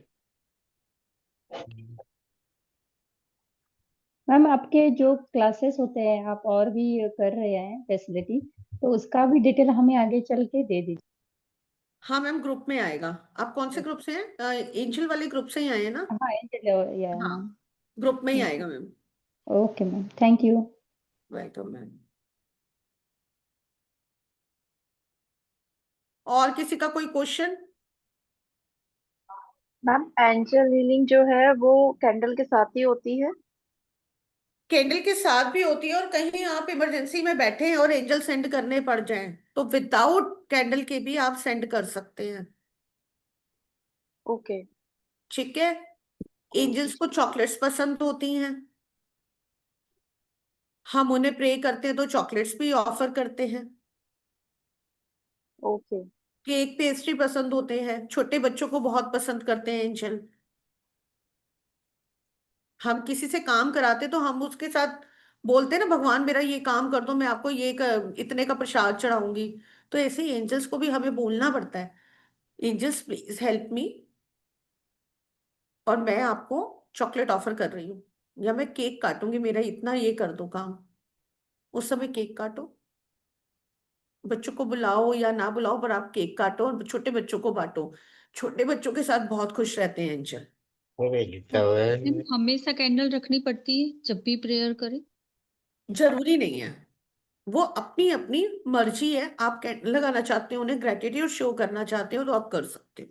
मैम आपके जो क्लासेस होते हैं आप और भी कर रहे हैं फैसिलिटी, तो उसका भी डिटेल हमें आगे चल के दे दीजिए। हाँ मैम, ग्रुप में आएगा। आप कौन से ग्रुप से हैं? एंजल वाले ग्रुप से ही आए हैं ना? हाँ एंजल या हाँ, मैम। ग्रुप में ही आएगा ma'am. Okay ma'am, thank you. Welcome ma'am. और किसी का कोई क्वेश्चन? मैम एंजल हीलिंग जो है वो कैंडल के साथ ही होती है? कैंडल के साथ भी होती है, और कहीं आप इमरजेंसी में बैठे हैं और एंजल सेंड करने पड़ जाएं तो विदाउट कैंडल के भी आप सेंड कर सकते हैं। ओके। ठीक है। एंजल्स को चॉकलेट्स पसंद होती हैं। हम उन्हें प्रे करते हैं तो चॉकलेट्स भी ऑफर करते हैं। ओके। केक पेस्ट्री पसंद होते हैं, छोटे बच्चों को बहुत पसंद करते हैं एंजल। हम किसी से काम कराते तो हम उसके साथ बोलते हैं ना, भगवान मेरा ये काम कर दो, मैं आपको इतने का प्रसाद चढ़ाऊंगी। तो ऐसे ही एंजल्स को भी हमें बोलना पड़ता है, एंजल्स प्लीज हेल्प मी, और मैं आपको चॉकलेट ऑफर कर रही हूँ, या मैं केक काटूंगी, मेरा इतना ये कर दो काम। उस समय केक काटो। बच्चों को बुलाओ या ना बुलाओ, पर आप केक काटो और छोटे बच्चों को बांटो। छोटे बच्चों के साथ बहुत खुश रहते हैं एंजल। मैम हमेशा कैंडल रखनी पड़ती है जब भी प्रेयर करें? जरूरी नहीं है, वो अपनी अपनी मर्जी है। आप कैंडल लगाना चाहते हो, उन्हें ग्रेटिट्यूड शो करना चाहते हो तो आप कर सकते हो।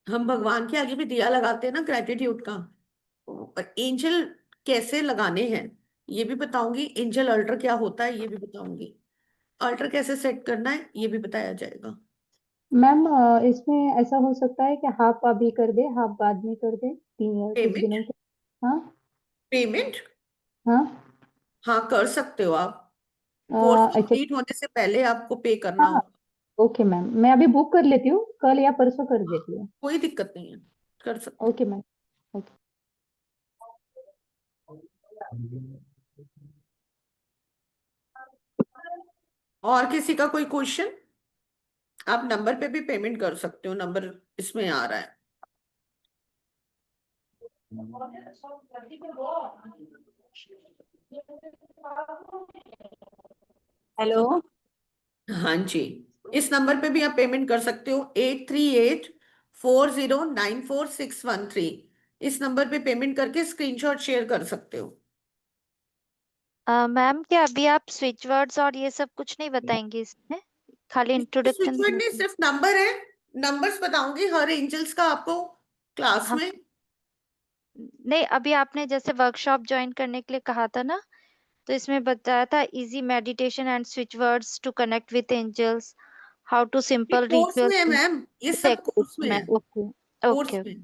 हम भगवान के आगे भी दिया लगाते हैं ना ग्रेटिट्यूड का। एंजल कैसे लगाने हैं ये भी बताऊंगी, एंजल अल्टर क्या होता है ये भी बताऊंगी, अल्टर कैसे सेट करना है ये भी बताया जाएगा। मैम इसमें ऐसा हो सकता है कि हाफ अभी कर दे, हाफ बाद में कर दे, कुछ पेमेंट? दिनों के। हाँ। पेमेंट? हाँ। हाँ कर सकते हो आप। कोर्स अच्छा। कंप्लीट होने से पहले आपको पे करना हाँ। होगा। ओके मैम, मैं अभी बुक कर लेती हूँ, कल या परसों कर देती हूँ। कोई दिक्कत नहीं है, कर सकते ओके मैम। ओके। हो। और किसी का कोई क्वेश्चन? आप नंबर पे भी पेमेंट कर सकते हो, नंबर इसमें आ रहा है। हेलो। हाँ जी। इस नंबर पे भी आप पेमेंट कर सकते हो, 8384094613। इस नंबर पे पेमेंट करके स्क्रीनशॉट शेयर कर सकते हो। मैम क्या अभी आप स्विच वर्ड्स और ये सब कुछ नहीं बताएंगे इसमें, खाली इंट्रोडक्शन? स्विचवर्ड नहीं, सिर्फ नंबर है, नंबर्स बताऊंगी हर एंजल्स का आपको क्लास हाँ में। नहीं, अभी आपने जैसे वर्कशॉप ज्वाइन करने के लिए कहा था ना, तो इसमें बताया था easy meditation and switch words to connect with angels, how to ये सिंपल कोर्स में है रिचुअल्स मैम, ये सब कोर्स में में। है, ओके कोर्स ओके में।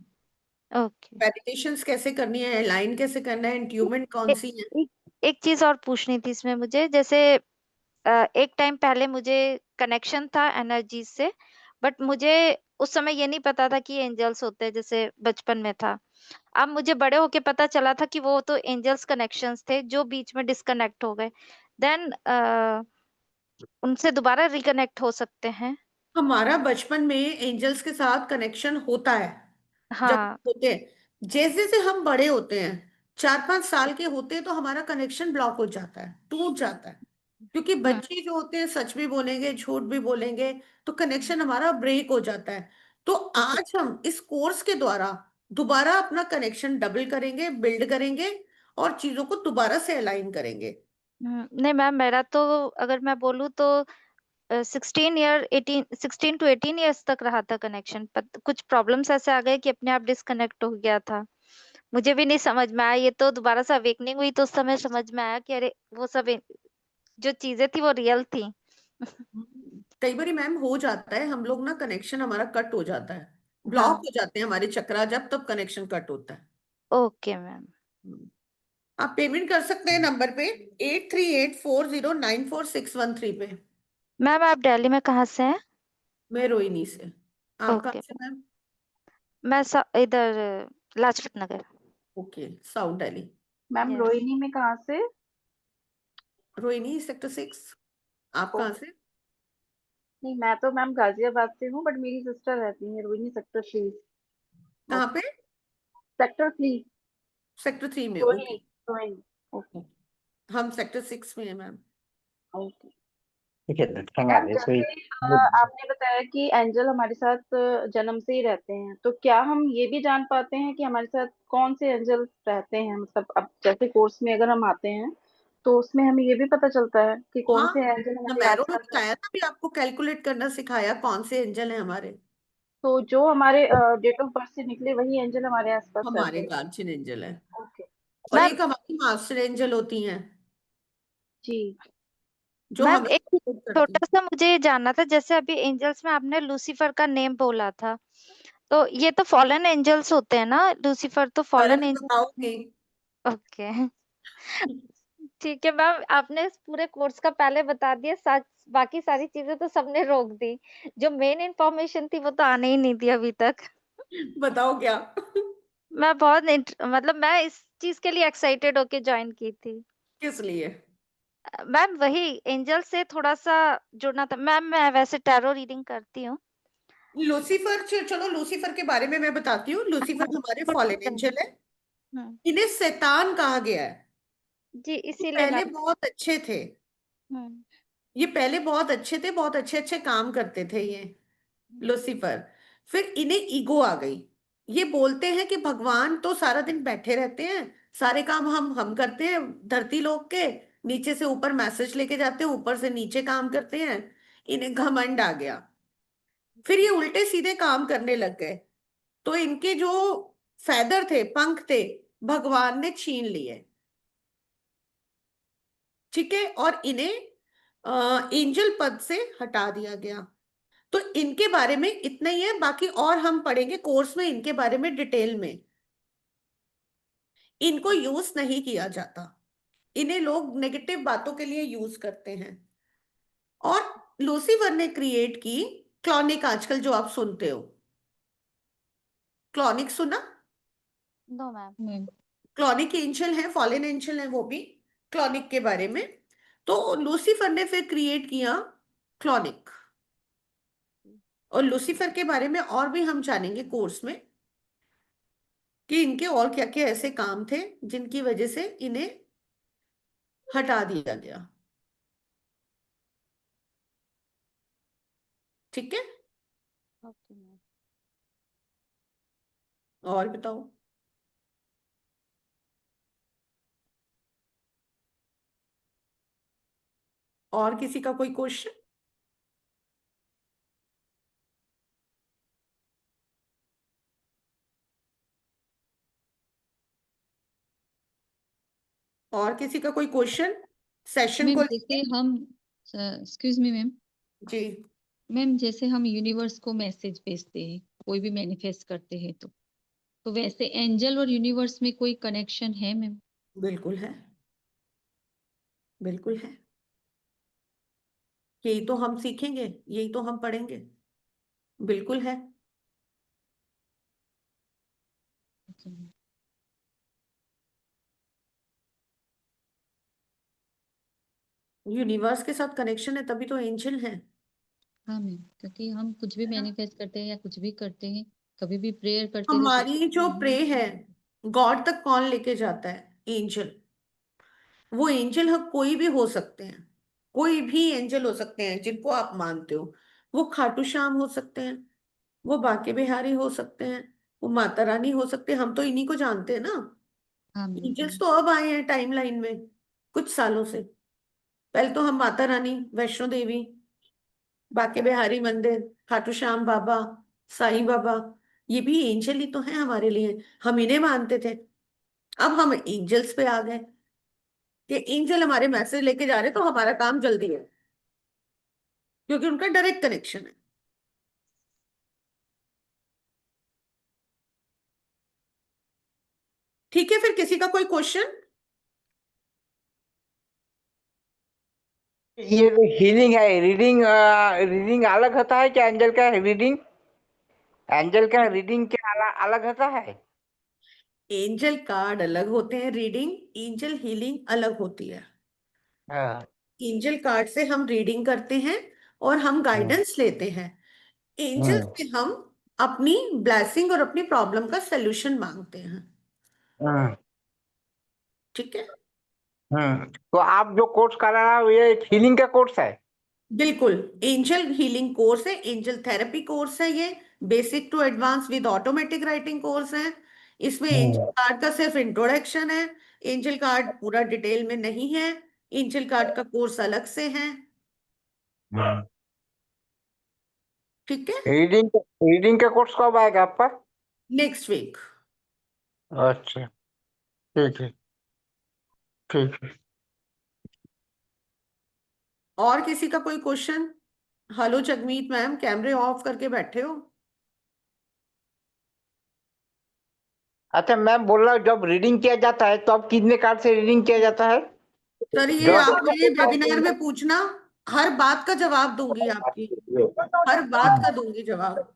ओके। मेडिटेशंस कैसे करनी है, अलाइन कैसे करना है, इंट्यूमेंट कौन सी है। एक एक चीज और पूछनी थी इसमें मुझे, जैसे एक टाइम पहले मुझे कनेक्शन था एनर्जी से, बट मुझे उस समय ये नहीं पता था कि एंजल्स होते हैं, जैसे बचपन में था। अब मुझे बड़े होके पता चला था कि वो तो एंजल्स कनेक्शंस थे जो बीच में डिस्कनेक्ट हो गए, देन उनसे दोबारा रिकनेक्ट हो सकते हैं? हमारा बचपन में एंजल्स के साथ कनेक्शन होता है, जब हाँ। होते हैं। जैसे जैसे हम बड़े होते हैं, 4-5 साल के होते हैं, तो हमारा कनेक्शन ब्लॉक हो जाता है, टूट जाता है। क्योंकि हम्म बच्चे जो होते हैं सच भी बोलेंगे, झूठ भी बोलेंगे, तो कनेक्शन हमारा ब्रेक हो जाता है। तो आज हम इस कोर्स के द्वारा दोबारा अपना कनेक्शन डबल करेंगे, बिल्ड करेंगे, और चीजों को दोबारा से अलाइन करेंगे। नहीं मैम, मेरा तो अगर मैं बोलूँ तो 16 टू 18 ईयर्स तक रहा था कनेक्शन, कुछ प्रॉब्लम्स ऐसे आ गए कि अपने आप डिस्कनेक्ट हो गया था। मुझे भी नहीं समझ में आया, ये तो दोबारा से अवेकनिंग हुई तो उस समय समझ में आया कि अरे वो सब जो चीजें थी वो रियल थी। कई बार मैम हो जाता है, हम लोग ना कनेक्शन हमारा कट हो जाता है, ब्लॉक हाँ हो जाते हैं हमारे चक्रा, जब तब कनेक्शन कट होता है। Okay ma'am. आप पेमेंट कर सकते हैं नंबर पे, 8384094613 पे। मैम आप दिल्ली में कहाँ से हैं? मैं रोहिणी से। आप कहाँ ओके, से मैम? मैं इधर Lajpat Nagar. Okay, south Delhi. Ma'am yes. Rohini में कहाँ से? रोहिणी सेक्टर 6। आप ओ, कहाँ से? नहीं मैं तो मैम गाजियाबाद से हूँ, बट मेरी सिस्टर रहती है रोहिणी सेक्टर 3। कहाँ पे? सेक्टर 3। सेक्टर 3 में, रोहिणी। ओके। रोहिणी। ओके। हम सेक्टर 6 में है मैम। ओके ठीक है, मैम, जैसे आपने बताया कि एंजल हमारे साथ जन्म से ही रहते हैं, तो क्या हम ये भी जान पाते हैं कि हमारे साथ कौन से एंजल रहते हैं? मतलब अब जैसे कोर्स में अगर हम आते हैं तो उसमें हमें ये भी पता चलता है कि कौन हाँ, से एंजल हमारे मैरो ने आसपास रहते बताया था भी, आपको कैलकुलेट करना सिखाया कौन से एंजल है हमारे। हैं। तो जो हमारे डेट ऑफ बर्थ से निकले वही एंजल हमारे आसपास रहते हमारे हैं। गार्जियन एंजल है, ओके और मैम एक हमारी मास्टर एंजल होती हैं, जी। जो मैम हमें एक सपोर्ट करती हैं। छोटा सा मुझे ये जानना था, जैसे अभी एंजल्स में आपने लूसीफर का नेम बोला था, तो ये तो फॉलन एंजल्स होते हैं ना? लूसीफर तो अरे फॉलन मैं एंजल। बताऊंगी। ओके ठीक है मैम, आपने इस पूरे कोर्स का पहले बता दिया, बाकी सारी चीजें तो सबने रोक दी, जो मेन इंफॉर्मेशन थी वो तो आने ही नहीं दी अभी तक। बताओ क्या। मैं बहुत मतलब मैं इस चीज के लिए एक्साइटेड होके ज्वाइन की थी। किस लिए? मैम वही एंजल से थोड़ा सा जुड़ना था। मैम मैं वैसे टैरो रीडिंग करती हूँ। लूसीफर, चलो लूसीफर के बारे में मैं बताती हूँ। लूसीफर हमारे फॉलन एंजल है। हम्म, इन्हें शैतान कहा गया है। जी ये इसीलिए पहले मैम। बहुत अच्छे थे, हम्म ये पहले बहुत अच्छे थे, बहुत अच्छे अच्छे काम करते थे ये लूसीफर। फिर इन्हें ईगो आ गई। ये बोलते हैं कि भगवान तो सारा दिन बैठे रहते हैं, सारे काम हम करते हैं धरती लोक के, नीचे से ऊपर मैसेज लेके जाते हैं, ऊपर से नीचे काम करते हैं। इन्हें घमंड आ गया, फिर ये उल्टे सीधे काम करने लग गए। तो इनके जो फेदर थे, पंख थे, भगवान ने छीन लिए। ठीक है, और इन्हें एंजल पद से हटा दिया गया। तो इनके बारे में इतना ही है, बाकी और हम पढ़ेंगे कोर्स में इनके बारे में डिटेल में। इनको यूज नहीं किया जाता, इन्हें लोग नेगेटिव बातों के लिए यूज करते हैं। और लूसीफर ने क्रिएट की क्लॉनिक, आजकल जो आप सुनते हो, क्लॉनिक सुना? No ma'am. क्लॉनिक एंजल है, फॉलन एंजल है वो भी, क्लॉनिक के बारे में। तो लूसीफर ने फिर क्रिएट किया क्लॉनिक, और लूसीफर के बारे में और भी हम जानेंगे कोर्स में, कि इनके और क्या क्या ऐसे काम थे जिनकी वजह से इन्हें हटा दिया गया। ठीक है, ओके मैम। और बताओ। और किसी का कोई क्वेश्चन? और किसी का कोई क्वेश्चन सेशन को मैम लेके? जैसे हम, एक्सक्यूज मी मैम, जी मैम जैसे हम यूनिवर्स को मैसेज भेजते हैं, कोई भी मैनिफेस्ट करते हैं, तो वैसे एंजल और यूनिवर्स में कोई कनेक्शन है मैम? बिल्कुल है, बिल्कुल है। यही तो हम सीखेंगे, यही तो हम पढ़ेंगे। बिल्कुल है। Okay, ma'am. यूनिवर्स के साथ कनेक्शन है तभी तो एंजल है। हाँ मैम, क्योंकि हम कुछ भी मैनिफेस्ट करते हैं या कुछ भी करते हैं, कभी भी प्रेयर करते हैं तो हमारी सबसे जो प्रे पहले है, गॉड तक कौन लेके जाता है? एंजल। वो एंजल हम कोई भी हो सकते हैं, कोई भी एंजल हो सकते हैं जिनको आप मानते हो। वो खाटू श्याम हो सकते हैं, वो बांके बिहारी हो सकते हैं, वो माता रानी हो सकते हैं। हम तो इन्हीं को जानते हैं ना। हाँ मैम। एंजल्स तो अब आए हैं टाइम लाइन में कुछ सालों से। पहले तो हम माता रानी, वैष्णो देवी, बांके बिहारी मंदिर, खाटू श्याम बाबा, साईं बाबा, ये भी एंजल ही तो है हमारे लिए। हम इन्हें मानते थे, अब हम एंजल्स पे आ गए कि एंजल हमारे मैसेज लेके जा रहे तो हमारा काम जल्दी है, क्योंकि उनका डायरेक्ट कनेक्शन है। ठीक है, फिर किसी का कोई क्वेश्चन? ये हीलिंग है, रीडिंग रीडिंग अलग होता है क्या एंजल का रीडिंग? एंजल का रीडिंग क्या अलग होता है? एंजल कार्ड अलग होते हैं, रीडिंग एंजल हीलिंग अलग होती है। हाँ। एंजल कार्ड से हम रीडिंग करते हैं और हम गाइडेंस लेते हैं। एंजल हम्म। से हम अपनी ब्लेसिंग और अपनी प्रॉब्लम का सलूशन मांगते हैं। हम्म। ठीक है, तो आप जो कोर्स कर रहे हो ये एक हीलिंग का कोर्स है? बिल्कुल। एंजल हीलिंग कोर्स है, एंजल थेरेपी कोर्स है ये। Basic to advance with automatic writing course है। इसमें एंजल हम्म। कार्ड का सिर्फ इंट्रोडक्शन है। एंजल कार्ड पूरा डिटेल में नहीं है। एंजल कार्ड का कोर्स अलग से है। ठीक है, रीडिंग का कोर्स कब आएगा आपका? Next week. अच्छा, ठीक है, ठीक है। और किसी का कोई क्वेश्चन? हेलो जगमीत मैम, कैमरे ऑफ करके बैठे हो? अच्छा, मैं बोल रहा हूँ जब रीडिंग किया जाता है तो अब कितने कार्ड से रीडिंग किया जाता है? सर ये जो आप मुझे वेबिनार में पूछना, हर बात का जवाब दूंगी आपकी, हर बात का दूंगी जवाब।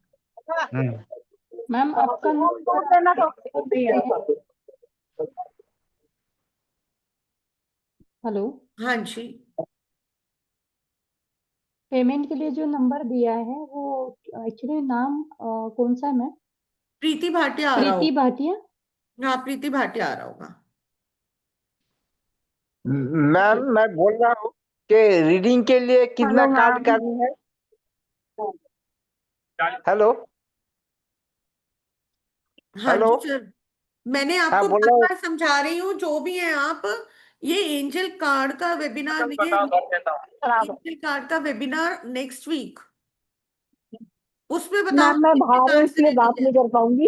मैम आपका नंबर दिया है। हेलो, हाँ जी, पेमेंट के लिए जो नंबर दिया है वो एक्चुअली नाम कौन सा है मैम? प्रीति भाटिया आ रहा प्रीति होगा। भाटिया। हाँ, प्रीति भाटिया आ रहा होगा। मैम मैं बोल रहा हूँ कि रीडिंग के लिए कितना हेलो कार्ड मैम। करनी है? हेलो, हाँ हेलो। जी सर, मैंने हाँ आपको बोल बार रहा हूँ। बार समझा रही हूँ, जो भी है आप, ये एंजल कार्ड का वेबिनार, ये एंजल कार्ड का वेबिनार नेक्स्ट वीक, उसमें मैम बताऊंगी मैं कितने बाहर हूँ कार्ड से इसलिए रीडिंग बात है। नहीं कर पाऊंगी।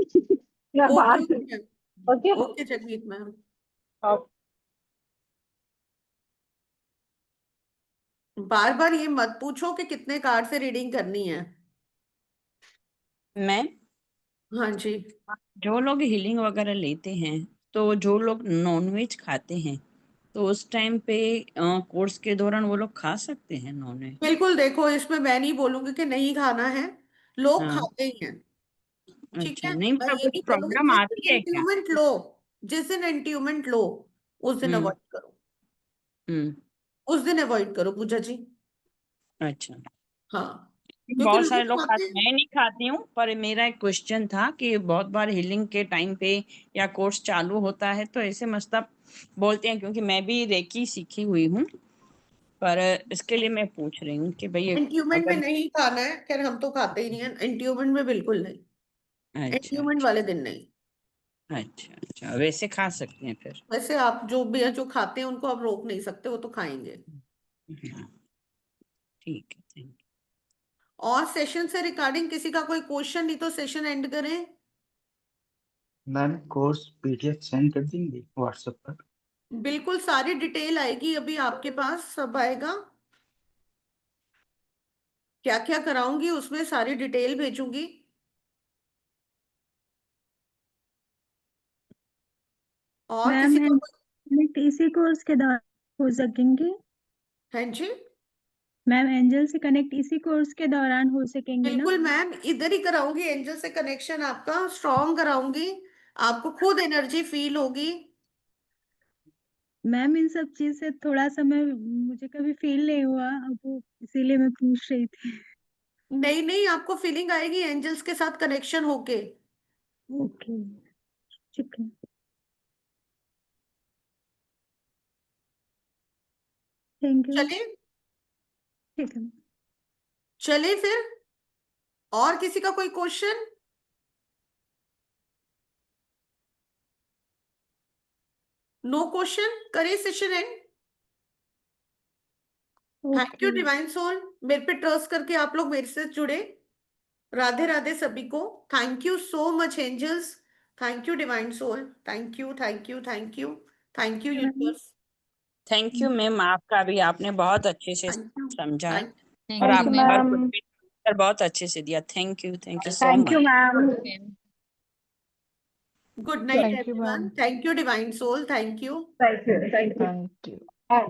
मैं ओके बाहर ओके हूँ। Ma'am, okay. Okay Jagmeet ma'am. बार बार ये मत पूछो कि कितने कार्ड से रीडिंग करनी है। मैम, हाँ जी, जो लोग हीलिंग वगैरह लेते हैं, तो जो लोग नॉनवेज खाते हैं, तो उस टाइम पे कोर्स के दौरान वो लोग खा सकते हैं नॉनवेज? बिल्कुल। देखो, इसमें मैं नहीं बोलूंगी कि नहीं खाना है, लोग हाँ। खाते ही हैं। ठीक अच्छा, है, नहीं मैं मतलब ये कुछ नहीं बोलूंगी। प्रॉब्लम जिस आती दिन है क्या? एंट्यूमेंट लो, जिस दिन एंट्यूमेंट लो, उस दिन हम्म। अवॉइड करो। हम्म। उस दिन अवॉइड करो पूजा जी। अच्छा, हाँ, क्योंकि बहुत सारे लोग लोग खाते खाते, हैं। मैं नहीं खाती हूँ, पर मेरा एक क्वेश्चन था कि बहुत बार हीलिंग के टाइम पे या कोर्स चालू होता है तो ऐसे मतलब बोलते हैं, क्योंकि मैं भी रेकी सीखी हुई हूँ, पर इसके लिए मैं पूछ रही हूँ कि भाई इंट्यूमेंट में अगर नहीं खाना है, खैर हम तो खाते ही नहीं है, इंट्यूमेंट में बिल्कुल नहीं, अच्छा इंट्यूमेंट वाले दिन नहीं। अच्छा अच्छा, वैसे खा सकते हैं फिर। वैसे आप जो भी जो खाते हैं उनको आप रोक नहीं सकते, वो तो खाएंगे। हाँ, ठीक है, थैंक और सेशन से रिगार्डिंग किसी का कोई क्वेश्चन, नहीं तो सेशन एंड करें। मैम कोर्स पीडीएफ सेंड कर देंगे व्हाट्सएप पर? बिल्कुल, सारी डिटेल आएगी अभी आपके पास, सब आएगा, क्या क्या कराऊंगी उसमें सारी डिटेल भेजूंगी। और मैम किसी का कनेक्ट इसी कोर्स के दौरान हो सकेंगे? हाँ जी, मैम एंजल से कनेक्ट इसी कोर्स के दौरान हो सकेंगे ना? बिल्कुल मैम, इधर ही कराऊंगी एंजल से कनेक्शन, आपका स्ट्रॉन्ग कराऊंगी, आपको खुद एनर्जी फील होगी। मैम इन सब चीज से थोड़ा सा मैं मुझे कभी फील नहीं हुआ, अब वो इसीलिए मैं पूछ रही थी। नहीं नहीं, आपको फीलिंग आएगी एंजल्स के साथ कनेक्शन होके। ओके, ठीक है, थैंक यू। चले ठीक है। चले फिर, और किसी का कोई क्वेश्चन? नो क्वेश्चन, करे session end. Thank you okay, divine soul, मेरे पे ट्रस्ट करके आप लोग मेरे से जुड़े। राधे राधे सभी को। Thank you so much angels, thank you divine soul, thank you thank you thank you, thank you ma'am universe. Thank you ma'am, आपका भी आपने बहुत अच्छे से थैंक यू समझा है थैंक और थैंक यू आपने हर मैम। क्वेश्चन बहुत अच्छे से दिया। Thank you so thank much. You ma'am. Good night thank you everyone, ma'am. Thank you divine soul, thank you. Thank you, thank you. Thank you. हाँ,